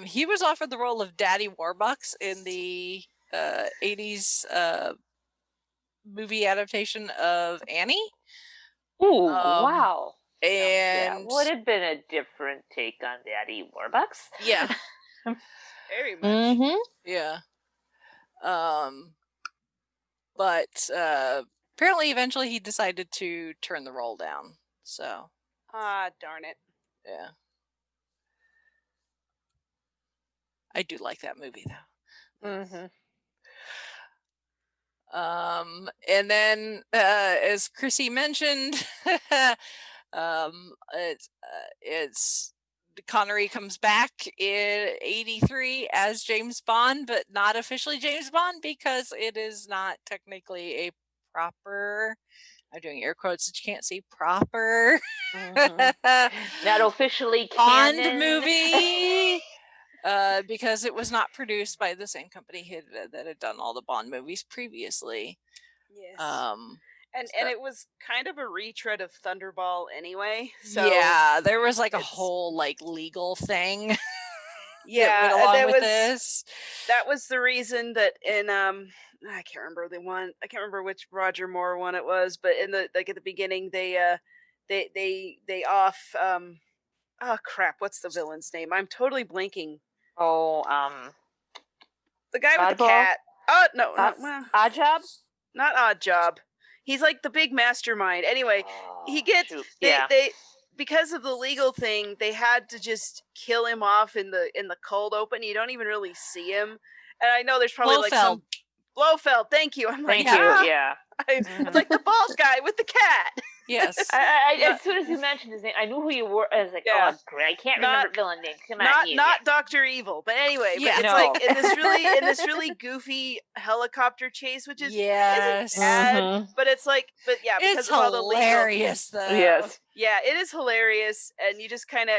he was offered the role of Daddy Warbucks in the 80s movie adaptation of Annie. Ooh, wow. And would have been a different take on Daddy Warbucks. Yeah. Very much. Yeah. But apparently eventually he decided to turn the role down. So. Darn it. Yeah. I do like that movie though. And then as Chrissy mentioned, it's Connery comes back in '83 as James Bond, but not officially James Bond because it is not technically a proper, I'm doing air quotes that you can't see, proper Not officially Bond canon movie. because it was not produced by the same company that had done all the Bond movies previously. Yes. And it was kind of a retread of Thunderball anyway. So yeah, there was like a whole like legal thing. Yeah, that went along with this. That was the reason that in I can't remember the one. I can't remember which Roger Moore one it was, but in the at the beginning they off oh crap, what's the villain's name? I'm totally blanking. Oh, the guy with the Oddball? cat. Oh no, well, Odd Job? Not Odd Job. He's like the big mastermind. Anyway, he gets they because of the legal thing, they had to just kill him off in the cold open. You don't even really see him. And I know there's probably like some Blofeld. Thank you. I'm like, yeah. It's like the bald guy with the cat. Yes. As soon as you mentioned his name, I knew who you were. I was like, oh, great. I can't remember villain name. Come on, not Dr. Evil, but anyway, but it's like in this really goofy helicopter chase, which is isn't bad, but it's like, because it's of all the hilarious though. Yes. Yeah, it is hilarious, and you just kind of,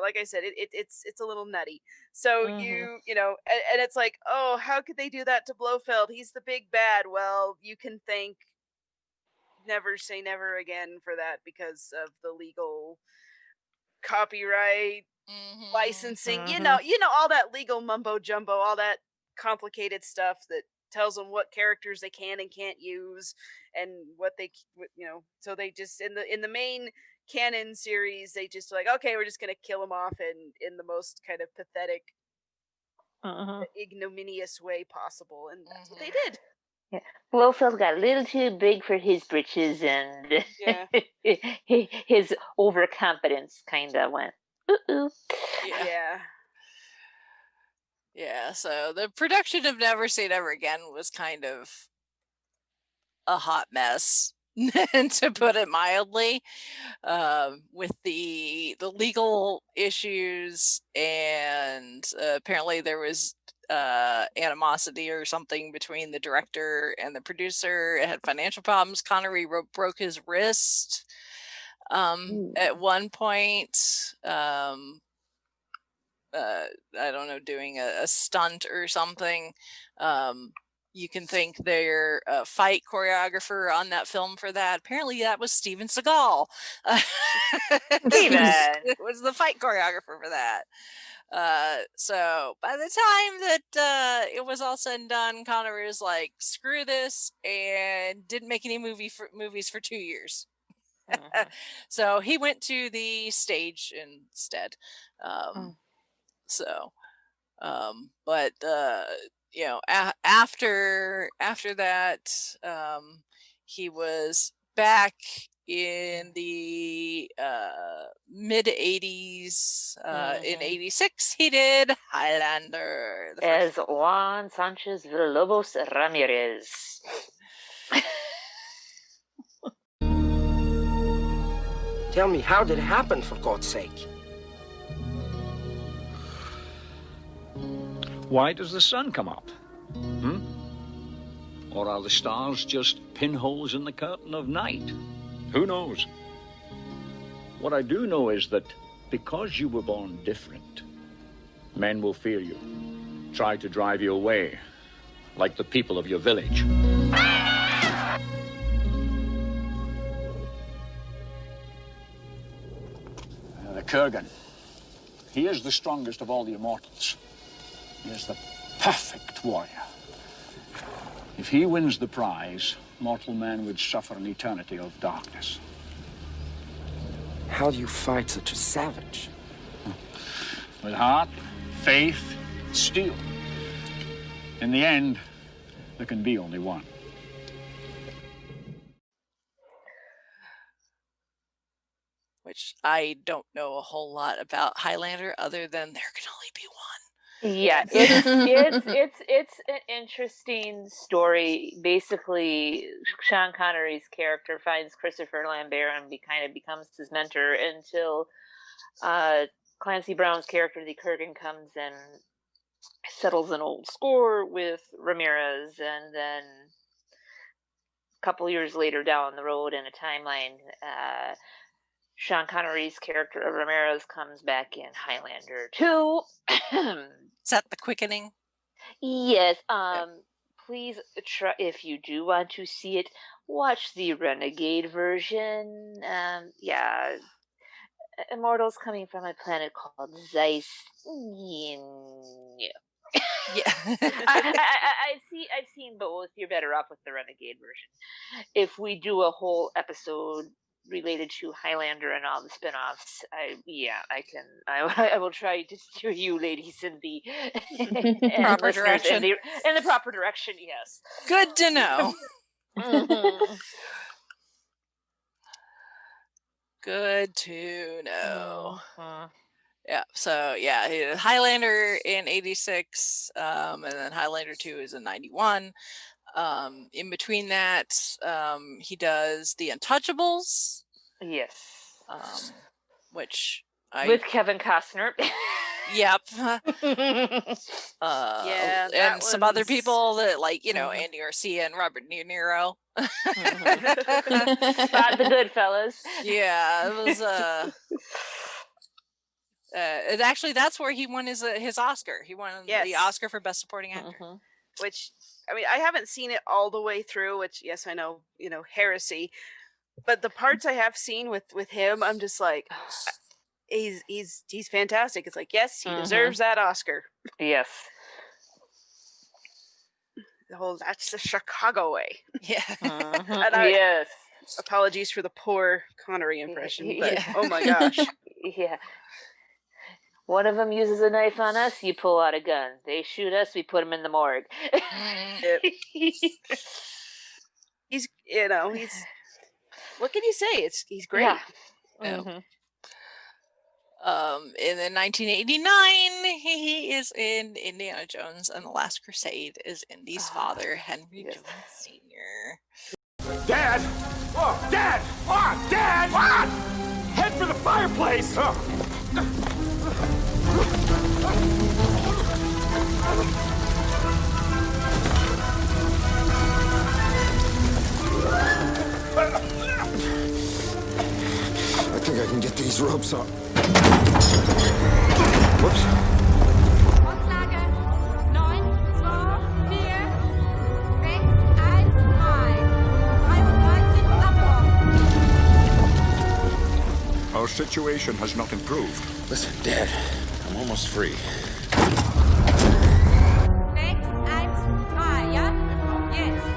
like I said, it's a little nutty. So you know, and it's like, oh, how could they do that to Blofeld? He's the big bad. Well, you can thank Never Say Never Again for that because of the legal copyright licensing. You know all that legal mumbo jumbo, all that complicated stuff that tells them what characters they can and can't use and what they so they just in the main canon series they just like, okay, we're just gonna kill them off in the most kind of pathetic ignominious way possible, and that's what they did. Yeah. Blofeld got a little too big for his britches, and his overconfidence kind of went, ooh. Yeah, so the production of Never Say Never Again was kind of a hot mess, to put it mildly, with the legal issues, and apparently there was animosity or something between the director and the producer. It had financial problems. Connery broke his wrist at one point. I don't know, doing a stunt or something. You can thank their fight choreographer on that film for that. Apparently that was Steven Seagal. It was the fight choreographer for that. So by the time that it was all said and done, Connery was like, screw this, and didn't make any movies for 2 years. So he went to the stage instead. But after that, he was back in the mid 80s. In 86 he did Highlander as Juan Sanchez Villalobos Ramirez. Tell me, how did it happen, for God's sake? Why does the sun come up? Or are the stars just pinholes in the curtain of night? Who knows? What I do know is that because you were born different, men will fear you, try to drive you away, like the people of your village. The Kurgan, he is the strongest of all the immortals. He is the perfect warrior. If he wins the prize, mortal man would suffer an eternity of darkness. How do you fight such a savage? With heart, faith, steel. In the end, there can be only one. Which I don't know a whole lot about Highlander other than there can only be one. Yeah, it's an interesting story. Basically, Sean Connery's character finds Christopher Lambert and kind of becomes his mentor until Clancy Brown's character, the Kurgan, comes and settles an old score with Ramirez, and then a couple years later down the road in a timeline, Sean Connery's character of Ramirez comes back in Highlander 2. Is that the quickening? Yes. Please try, if you do want to see it, watch the Renegade version. Yeah. Immortals coming from a planet called Zeiss. Yeah. I've seen both. You're better off with the Renegade version. If we do a whole episode related to Highlander and all the spin-offs, I will try to steer you ladies in the proper direction. In the proper direction, yes. Good to know. Good to know. Yeah, so yeah, Highlander in 86, and then Highlander 2 is in 91. In between that, he does The Untouchables. Yes. Which with Kevin Costner. Yep. Yeah, and some other people that, like, you know, Andy Garcia and Robert De Niro. Not the Goodfellas. Yeah, it was actually, that's where he won his Oscar. He won the Oscar for Best Supporting Actor. Which, I mean, I haven't seen it all the way through, which, yes, I know, you know, heresy. But the parts I have seen with him, I'm just like, he's fantastic. It's like, yes, he deserves that Oscar. Yes. The whole, that's the Chicago way. Yeah. Yes. Apologies for the poor Connery impression, but oh my gosh. Yeah. One of them uses a knife on us, you pull out a gun. They shoot us, we put them in the morgue. He's, you know, what can you say? He's great. Yeah. And then 1989, he is in Indiana Jones and the Last Crusade as Indy's father, Henry Jones Sr. Dad! Oh, Dad! Oh, Dad! What? Head for the fireplace! I think I can get these ropes up. Whoops. Ortslage 9, 2, 4, 6, 1, 3. 93 Abbruch. Our situation has not improved. Listen, Dad, I'm almost free. 6, 1, 3, ja? Jetzt.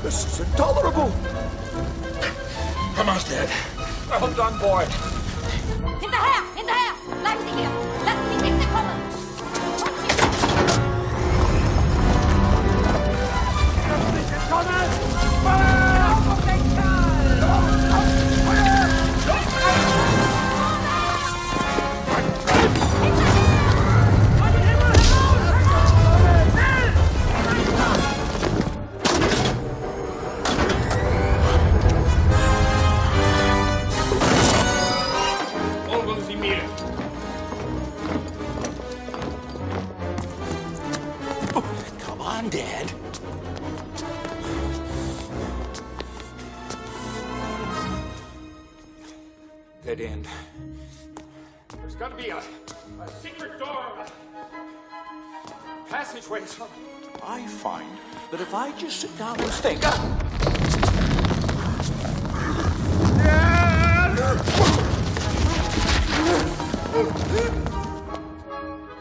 This is intolerable! Come on, Dad. Hold on, boy. Hinterher! Hinterher! Bleiben Sie hier! Lassen Sie Kiste kommen! Come on, Dad. Dead end. There's got to be a secret door, a passageway. I find that if I just sit down and think.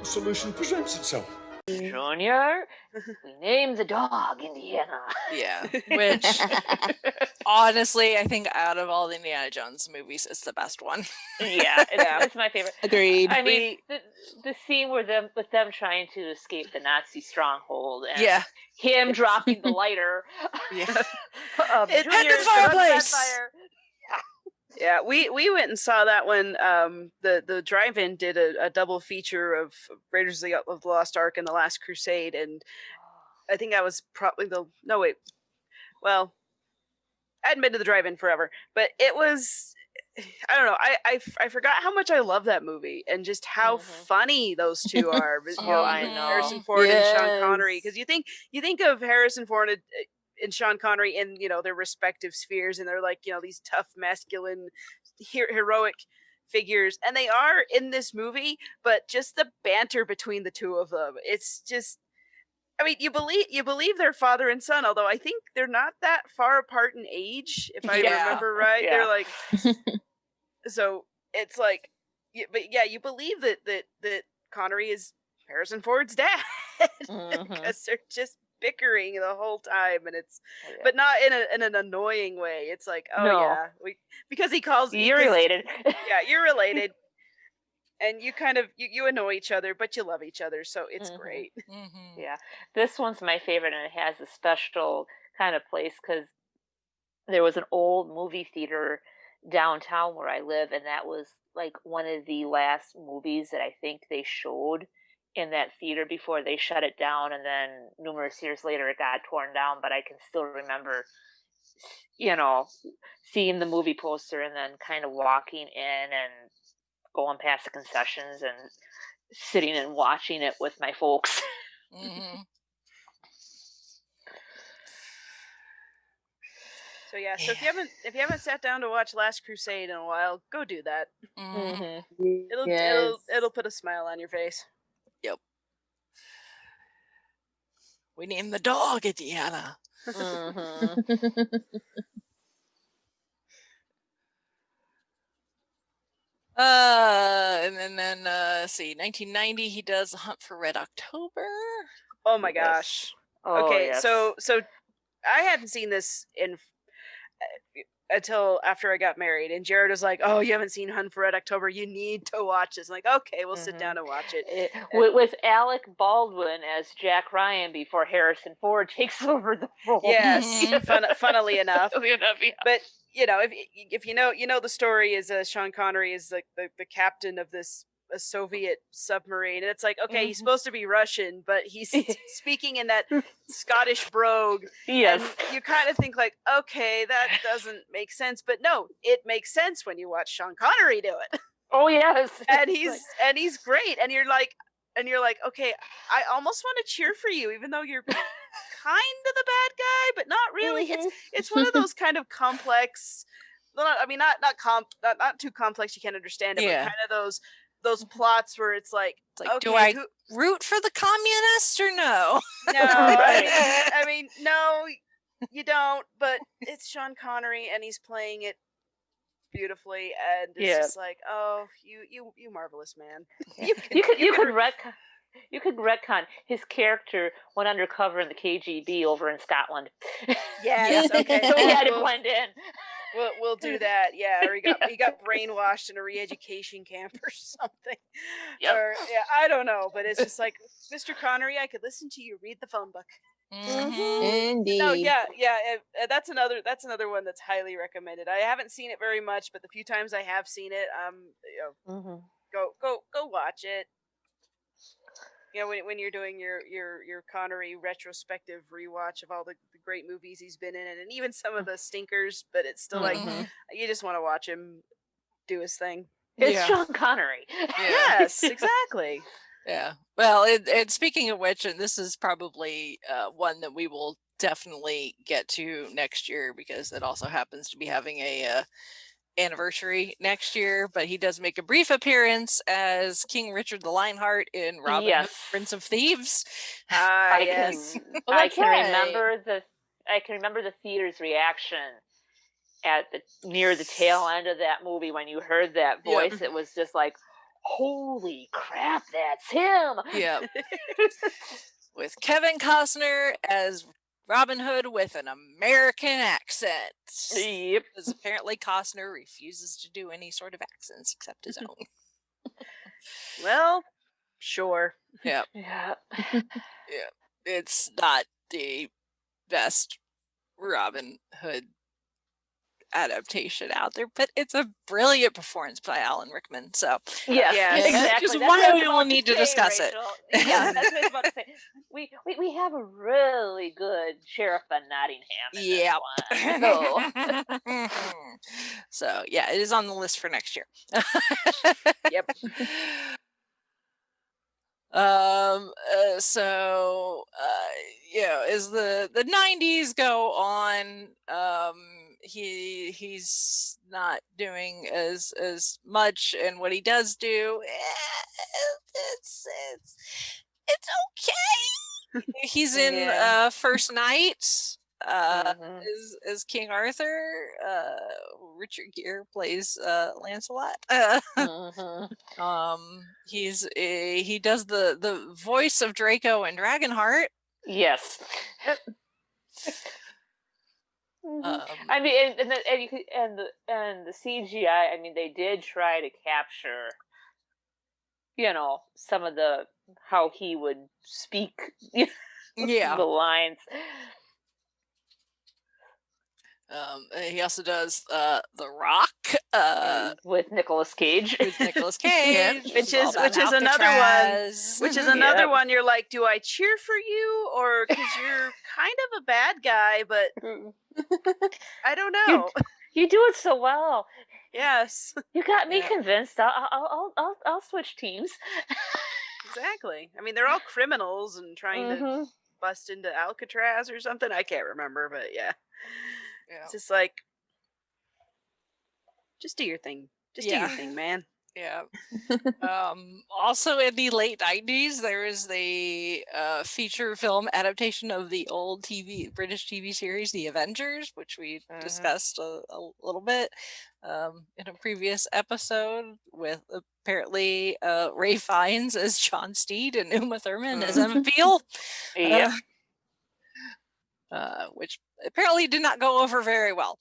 The solution presents itself. Junior, we named the dog Indiana. Yeah, which honestly, I think out of all the Indiana Jones movies, it's the best one. Yeah, it's my favorite. Agreed. I mean, the scene with them trying to escape the Nazi stronghold, and him dropping the lighter. Yeah, Junior, the fireplace. Yeah, we went and saw that when the drive-in did a double feature of Raiders of the Lost Ark and The Last Crusade, and I think that was probably well, I hadn't been to the drive-in forever, but it was, I don't know. I forgot how much I love that movie and just how funny those two are. I know. Harrison Ford and Sean Connery. Because you think of Harrison Ford and Sean Connery in their respective spheres, and they're like these tough, masculine, heroic figures, and they are in this movie. But just the banter between the two of them, it's just. I mean, you believe they're father and son, although I think they're not that far apart in age, if I remember right. They're like, so it's like, but yeah, you believe that Connery is Harrison Ford's dad because they're just bickering the whole time, and it's, but not in an annoying way. It's like, because he calls you're related. Yeah, you're related. And you kind of you annoy each other, but you love each other, so it's great. Yeah, this one's my favorite, and it has a special kind of place because there was an old movie theater downtown where I live, and that was like one of the last movies that I think they showed in that theater before they shut it down, and then numerous years later it got torn down. But I can still remember, seeing the movie poster and then kind of walking in and going past the concessions and sitting and watching it with my folks. So yeah, so if you haven't sat down to watch Last Crusade in a while, go do that. It'll put a smile on your face. Yep. We named the dog Indiana. And then let's see, 1990 he does Hunt for Red October. Oh my gosh. Okay, so I hadn't seen this until after I got married, and Jared was like, "Oh, you haven't seen Hunt for Red October? You need to watch this." I'm like, okay, we'll sit down and watch it. With Alec Baldwin as Jack Ryan before Harrison Ford takes over the role. Yes, funnily enough. But if you know the story is Sean Connery is like the captain of a Soviet submarine, and it's like, okay, he's supposed to be Russian, but he's speaking in that Scottish brogue. Yes. And you kind of think like, okay, that doesn't make sense, but no, it makes sense when you watch Sean Connery do it. Oh yes. And he's great, and you're like, okay, I almost want to cheer for you, even though you're kind of the bad guy, but not really. It's one of those kind of complex. I mean, not too complex you can't understand it, but kind of those plots where it's like okay, do I root for the communist or no? No, I mean, no, you don't. But it's Sean Connery, and he's playing it beautifully, and it's just like, oh, you marvelous man. You could retcon his character went undercover in the KGB over in Scotland. Yes, okay. So he had to blend in. We'll do that, yeah. Or he got brainwashed in a re-education camp or something. Yep. Or I don't know, but it's just like, Mr. Connery, I could listen to you read the phone book. Indeed. No, that's another one that's highly recommended. I haven't seen it very much, but the few times I have seen it, go watch it. When you're doing your Connery retrospective rewatch of all the great movies he's been in, and even some of the stinkers, but it's still like you just want to watch him do his thing. It's Sean Connery. Yes, exactly. Yeah. Well, and speaking of which, and this is probably one that we will definitely get to next year because it also happens to be having a anniversary next year, but he does make a brief appearance as King Richard the Lionheart in Robin Hood, Prince of Thieves. I can remember the theater's reaction at near the tail end of that movie when you heard that voice. It was just like, holy crap, that's him. Yeah. With Kevin Costner as Robin Hood with an American accent. Yep. Because apparently Costner refuses to do any sort of accents except his own. Well, sure. Yeah. Yeah. Yeah. It's not the best Robin Hood adaptation out there, but it's a brilliant performance by Alan Rickman. So Yeah, exactly. Just That's why what I was we will about need to to say, discuss it. Rachel. Yeah, that's what I was about to say. We have a really good Sheriff of Nottingham in this one. So yeah, it is on the list for next year. Yep. As the 90s go on, he's not doing as much, and what he does do, it's okay. He's in First Night as King Arthur. Richard Gere plays Lancelot. He does the voice of Draco and Dragonheart. Yes. I mean, and the CGI. I mean, they did try to capture, some of how he would speak. The lines. He also does The Rock with Nicolas Cage. Which is another one. You're like, do I cheer for you, or because you're kind of a bad guy, but I don't know. You do it so well. Yes, you got me convinced. I'll switch teams. Exactly. I mean, they're all criminals and trying to bust into Alcatraz or something. I can't remember, but yeah. It's just like, just do your thing. Just do your thing, man. Yeah. Also in the late 90s, there is the feature film adaptation of the old British TV series, The Avengers, which we discussed a little bit in a previous episode, with apparently Ray Fiennes as John Steed and Uma Thurman as Emma Peel. Which apparently did not go over very well.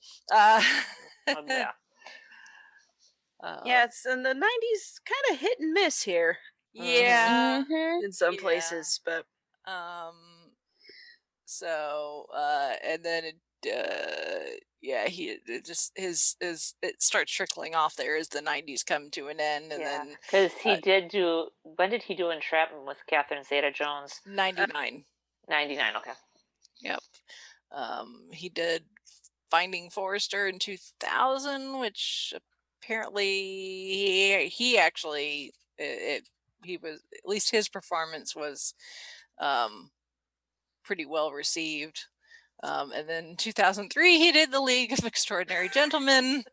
It's in the 90s, kind of hit and miss here. Yeah. In some places, but and then it starts trickling off there as the 90s come to an end, and then because he did do. When did he do Entrapment with Catherine Zeta-Jones? 99. 99. Okay. Yep. He did Finding Forrester in 2000, which apparently he actually he was, at least his performance was pretty well received. And then in 2003 he did The League of Extraordinary Gentlemen.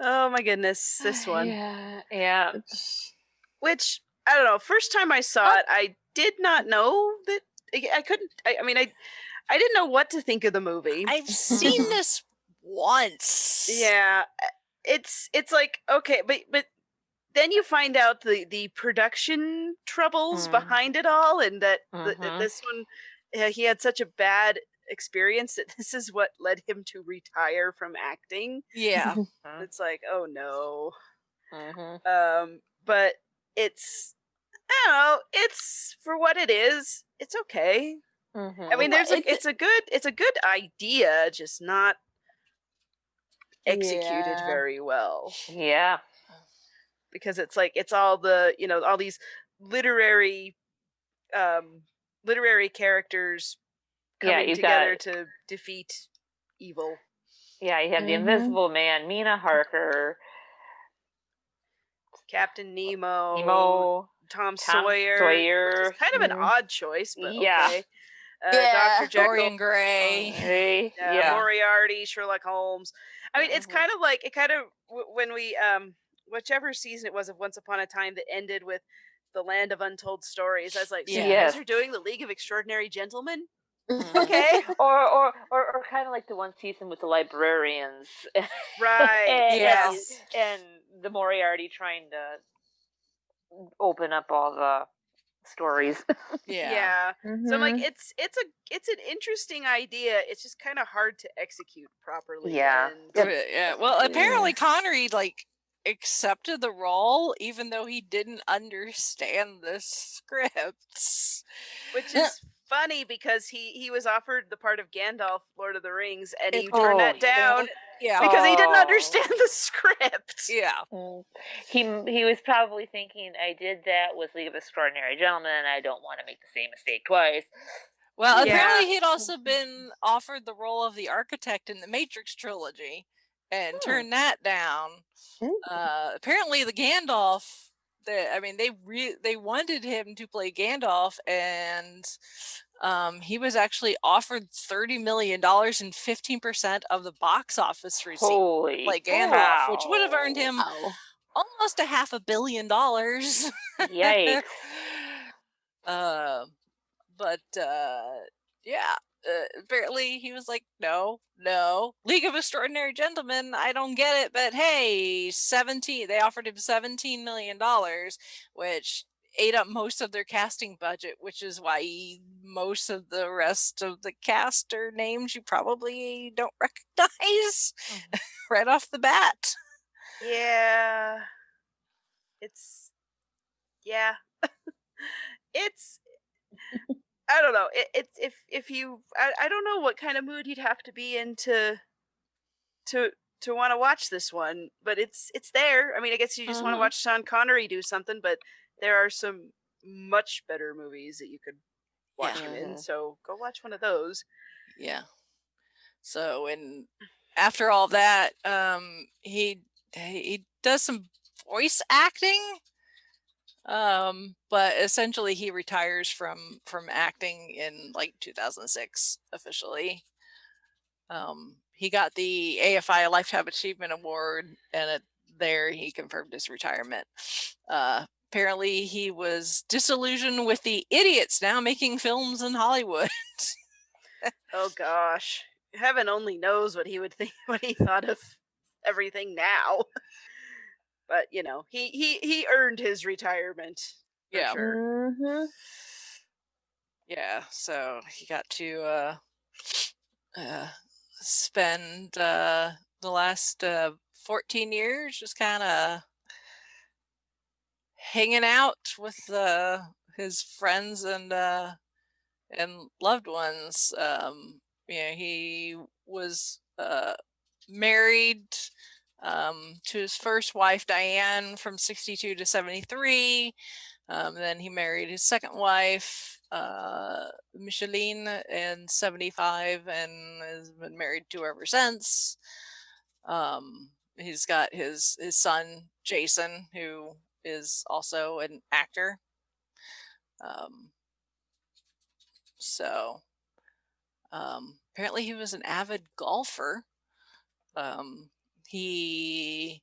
Oh my goodness, this one. Yeah. Which, I don't know, first time I saw it, I did not know that I didn't know what to think of the movie. I've seen this once. Yeah, it's like, okay, but then you find out the production troubles behind it all, and that this one, he had such a bad experience that this is what led him to retire from acting. Yeah. It's like, oh no. But it's, I don't know, it's, for what it is, it's okay. I mean, it's a good idea, just not executed very well. Yeah. Because it's like, it's all all these literary characters coming together to defeat evil. Yeah, you have the Invisible Man, Mina Harker, Captain Nemo, Tom Sawyer. It's kind of an odd choice, but okay. Dr. Jekyll, Dorian Gray, Moriarty, Sherlock Holmes. I mean, it's kind of like, when we whichever season it was of Once Upon a Time that ended with The Land of Untold Stories. I was like, so you guys are doing The League of Extraordinary Gentlemen? Okay. or kind of like the one season with the librarians, right? and the Moriarty trying to open up all the stories. So I'm like, it's an interesting idea. It's just kind of hard to execute properly. Well, apparently Connery accepted the role even though he didn't understand the scripts, which is funny because he was offered the part of Gandalf, Lord of the Rings, and he turned that down because he didn't understand the script. Yeah. He was probably thinking, I did that with League of Extraordinary Gentlemen, and I don't want to make the same mistake twice. Well, apparently he'd also been offered the role of the architect in the Matrix trilogy and turned that down. Apparently the Gandalf, they wanted him to play Gandalf, and he was actually offered $30 million and 15% of the box office receipt to play Gandalf, which would have earned him almost $500 million. Yikes. Apparently he was like, no, League of Extraordinary Gentlemen, I don't get it, but hey, they offered him $17 million, which ate up most of their casting budget, which is why most of the rest of the cast are names you probably don't recognize right off the bat. Yeah. It's I don't know. It's if you I don't know what kind of mood you'd have to be in to want to watch this one, but it's there. I mean, I guess you just want to watch Sean Connery do something, but there are some much better movies that you could watch him in. So go watch one of those. Yeah. So, and after all that, he does some voice acting. But essentially he retires from acting in like 2006 officially. He got the AFI Lifetime Achievement Award, and there he confirmed his retirement. Apparently he was disillusioned with the idiots now making films in Hollywood. Oh gosh, heaven only knows what he would think, what he thought of everything now. But you know, he earned his retirement. For sure. Yeah, so he got to spend the last 14 years just kind of hanging out with his friends and loved ones. He was married to his first wife Diane from 62 to 73. Then he married his second wife, Micheline, in 75, and has been married to her ever since. He's got his son Jason, who is also an actor. Apparently he was an avid golfer. He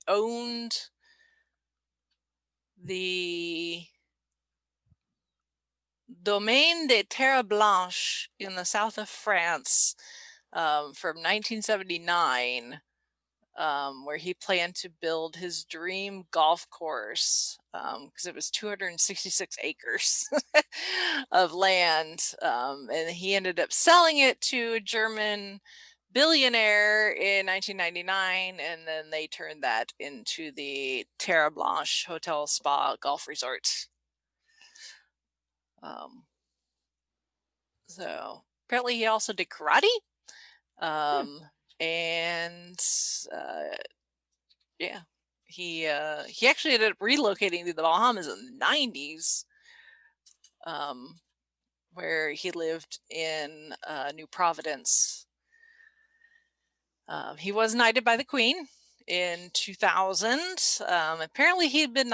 owned the Domaine de Terre Blanche in the south of France from 1979, where he planned to build his dream golf course, because it was 266 acres of land, and he ended up selling it to a German billionaire in 1999, and then they turned that into the Terre Blanche Hotel Spa Golf Resort. So apparently he also did karate. And he actually ended up relocating to the Bahamas in the 90s, where he lived in New Providence. He was knighted by the Queen in 2000. Apparently he'd been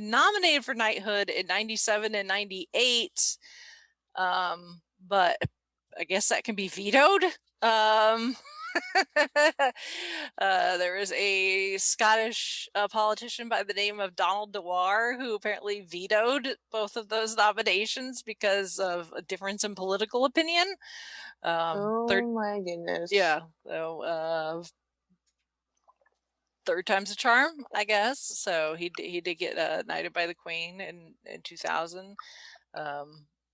nominated for knighthood in 97 and 98, but I guess that can be vetoed. There was a Scottish politician by the name of Donald Dewar who apparently vetoed both of those nominations because of a difference in political opinion. My goodness. Yeah. So third time's a charm, I guess. So he did get knighted by the Queen in 2000.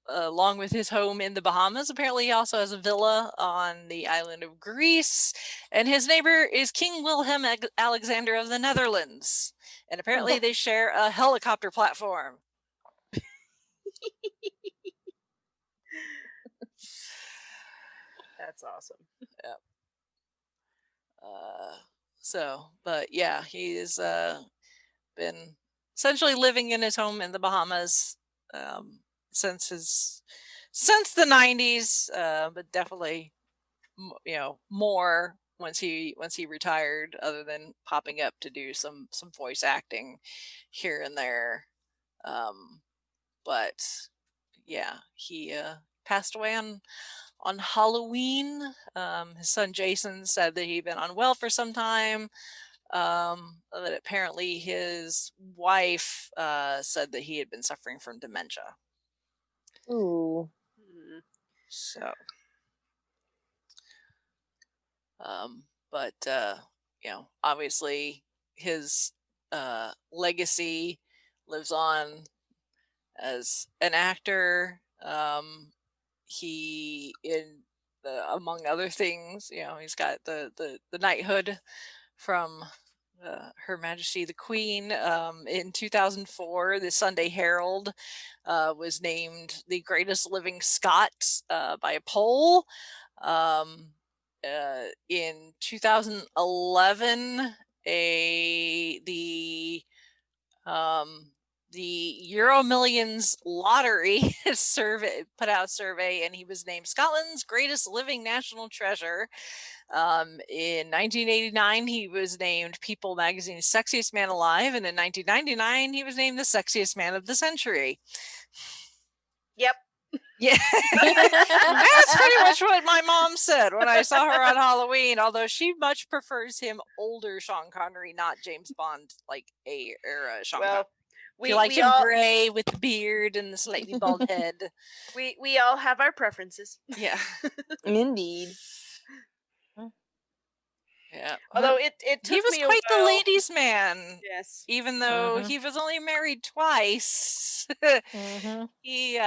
along with his home in the Bahamas. Apparently, he also has a villa on the island of Greece, and his neighbor is King Wilhelm Alexander of the Netherlands. And apparently, they share a helicopter platform. That's awesome. Yeah. But yeah, he's been essentially living in his home in the Bahamas since the 90s, but definitely more once he retired, other than popping up to do some voice acting here and there. But yeah, he passed away on Halloween. His son Jason said that he'd been unwell for some time. That apparently his wife said that he had been suffering from dementia. Ooh. So, but obviously his legacy lives on as an actor. He among other things, he's got the knighthood from Her Majesty the Queen. In 2004, the Sunday Herald was named the greatest living Scot by a poll. In 2011, the Euro Millions lottery put out a survey, and he was named Scotland's greatest living national treasure. In 1989, he was named People Magazine's sexiest man alive, and in 1999, he was named the sexiest man of the century. Yep. Yeah. That's pretty much what my mom said when I saw her on Halloween, although she much prefers him older Sean Connery, not James Bond, like era Sean Connery. We like him gray with the beard and the slightly bald head. We all have our preferences. Yeah. Indeed. Yeah. Although it took he was me quite a while. the ladies' man. Yes. Even though he was only married twice. He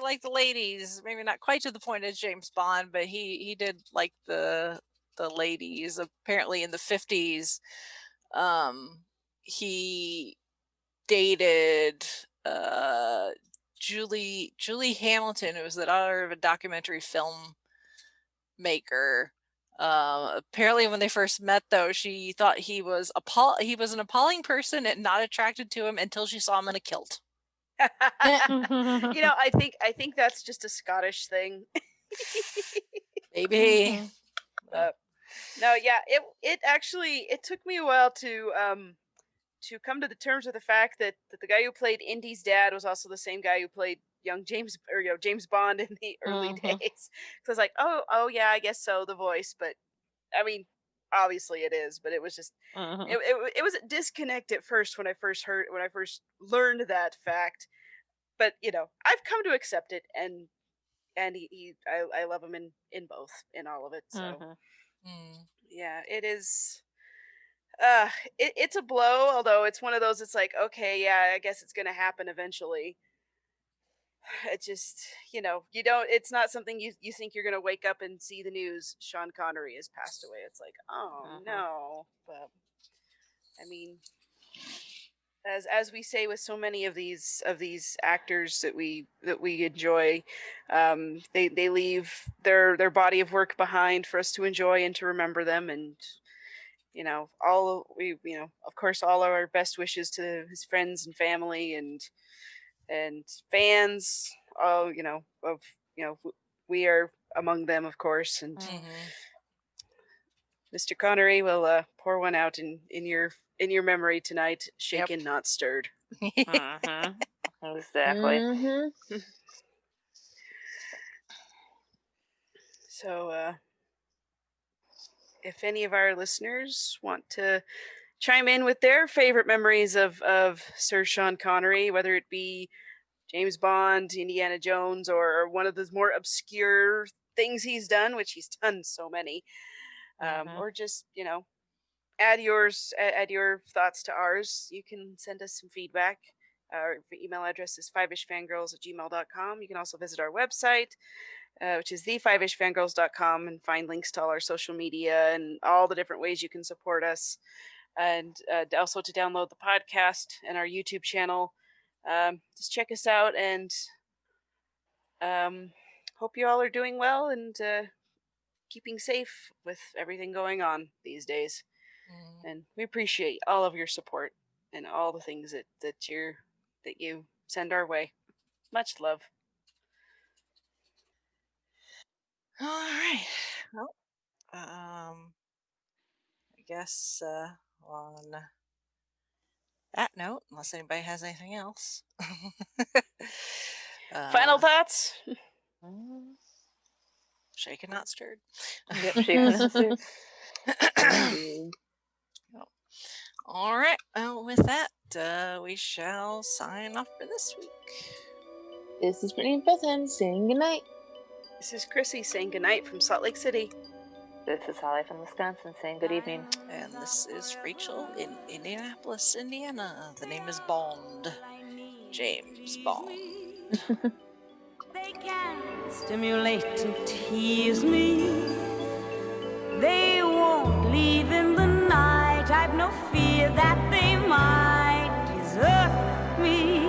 liked the ladies, maybe not quite to the point as James Bond, but he did like the ladies. Apparently in the 50s, he dated Julie Hamilton, who was the daughter of a documentary film maker. Apparently when they first met, though, she thought he was an appalling person and not attracted to him until she saw him in a kilt. I think that's just a Scottish thing. Maybe. No, yeah, it took me a while to come to the terms with the fact that the guy who played Indy's dad was also the same guy who played young James Bond in the early days. So I was like, oh yeah, I guess so, the voice, but I mean, obviously it is, but it was just it was a disconnect at first when I first learned that fact. But I've come to accept it, and I love him in both, in all of it. So yeah, it is. It's a blow, although it's one of those. It's like, okay, yeah, I guess it's gonna happen eventually. It just, you don't. It's not something you think you're gonna wake up and see the news. Sean Connery has passed away. It's like, oh no. But I mean, as we say with so many of these actors that we enjoy, they leave their body of work behind for us to enjoy and to remember them. And of course, all our best wishes to his friends and family and fans. We are among them, of course. And Mr. Connery will pour one out in your memory tonight, shaken, not stirred. Exactly. So, if any of our listeners want to chime in with their favorite memories of Sir Sean Connery, whether it be James Bond, Indiana Jones, or one of the more obscure things he's done, which he's done so many, or just add your thoughts to ours, you can send us some feedback. Our email address is fiveishfangirls@gmail.com. You can also visit our website, which is the5ishfangirls.com, and find links to all our social media and all the different ways you can support us. And also to download the podcast and our YouTube channel. Just check us out, and hope you all are doing well and keeping safe with everything going on these days. And we appreciate all of your support and all the things that you send our way. Much love. All right. Well, I guess on that note, unless anybody has anything else. Final thoughts? Shaken, not stirred. Yep, shaken, not stirred. All right. Well, with that, we shall sign off for this week. This is Brittany and Bethan saying goodnight. This is Chrissy saying goodnight from Salt Lake City. This is Holly from Wisconsin saying good evening. And this is Rachel in Indianapolis, Indiana. The name is Bond. James Bond. They can stimulate and tease me. They won't leave in the night. I've no fear that they might desert me.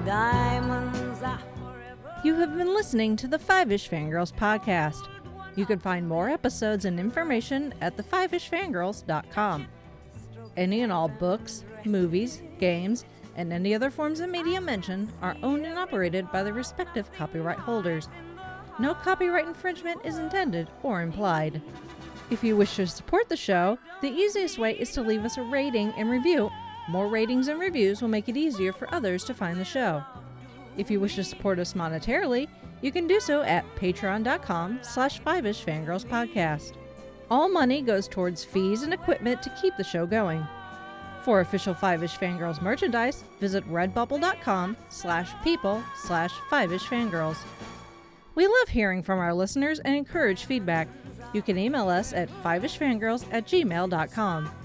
Diamonds are forever. You have been listening to the Five-ish Fangirls podcast. You can find more episodes and information at thefiveishfangirls.com. Any and all books, movies, games, and any other forms of media mentioned are owned and operated by the respective copyright holders. No copyright infringement is intended or implied. If you wish to support the show, the easiest way is to leave us a rating and review. More ratings and reviews will make it easier for others to find the show. If you wish to support us monetarily, you can do so at patreon.com/5ishfangirlspodcast. All money goes towards fees and equipment to keep the show going. For official Five-ish Fangirls merchandise, visit redbubble.com/people/5ishfangirls. We love hearing from our listeners and encourage feedback. You can email us at fiveishfangirls@gmail.com.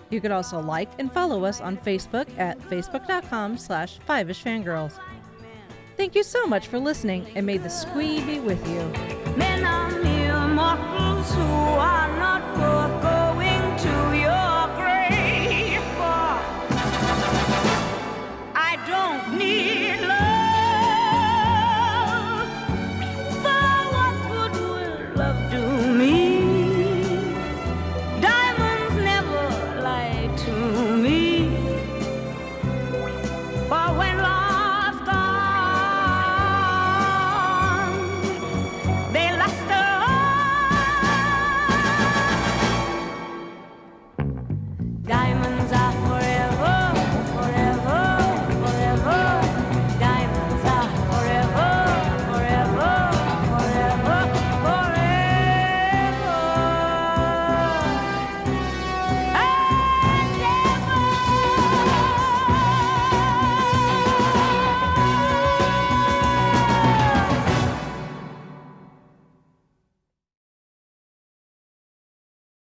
You can also like and follow us on Facebook at facebook.com/5ishfangirls. Thank you so much for listening, and may the squee be with you. Men are mere mortals who are not good.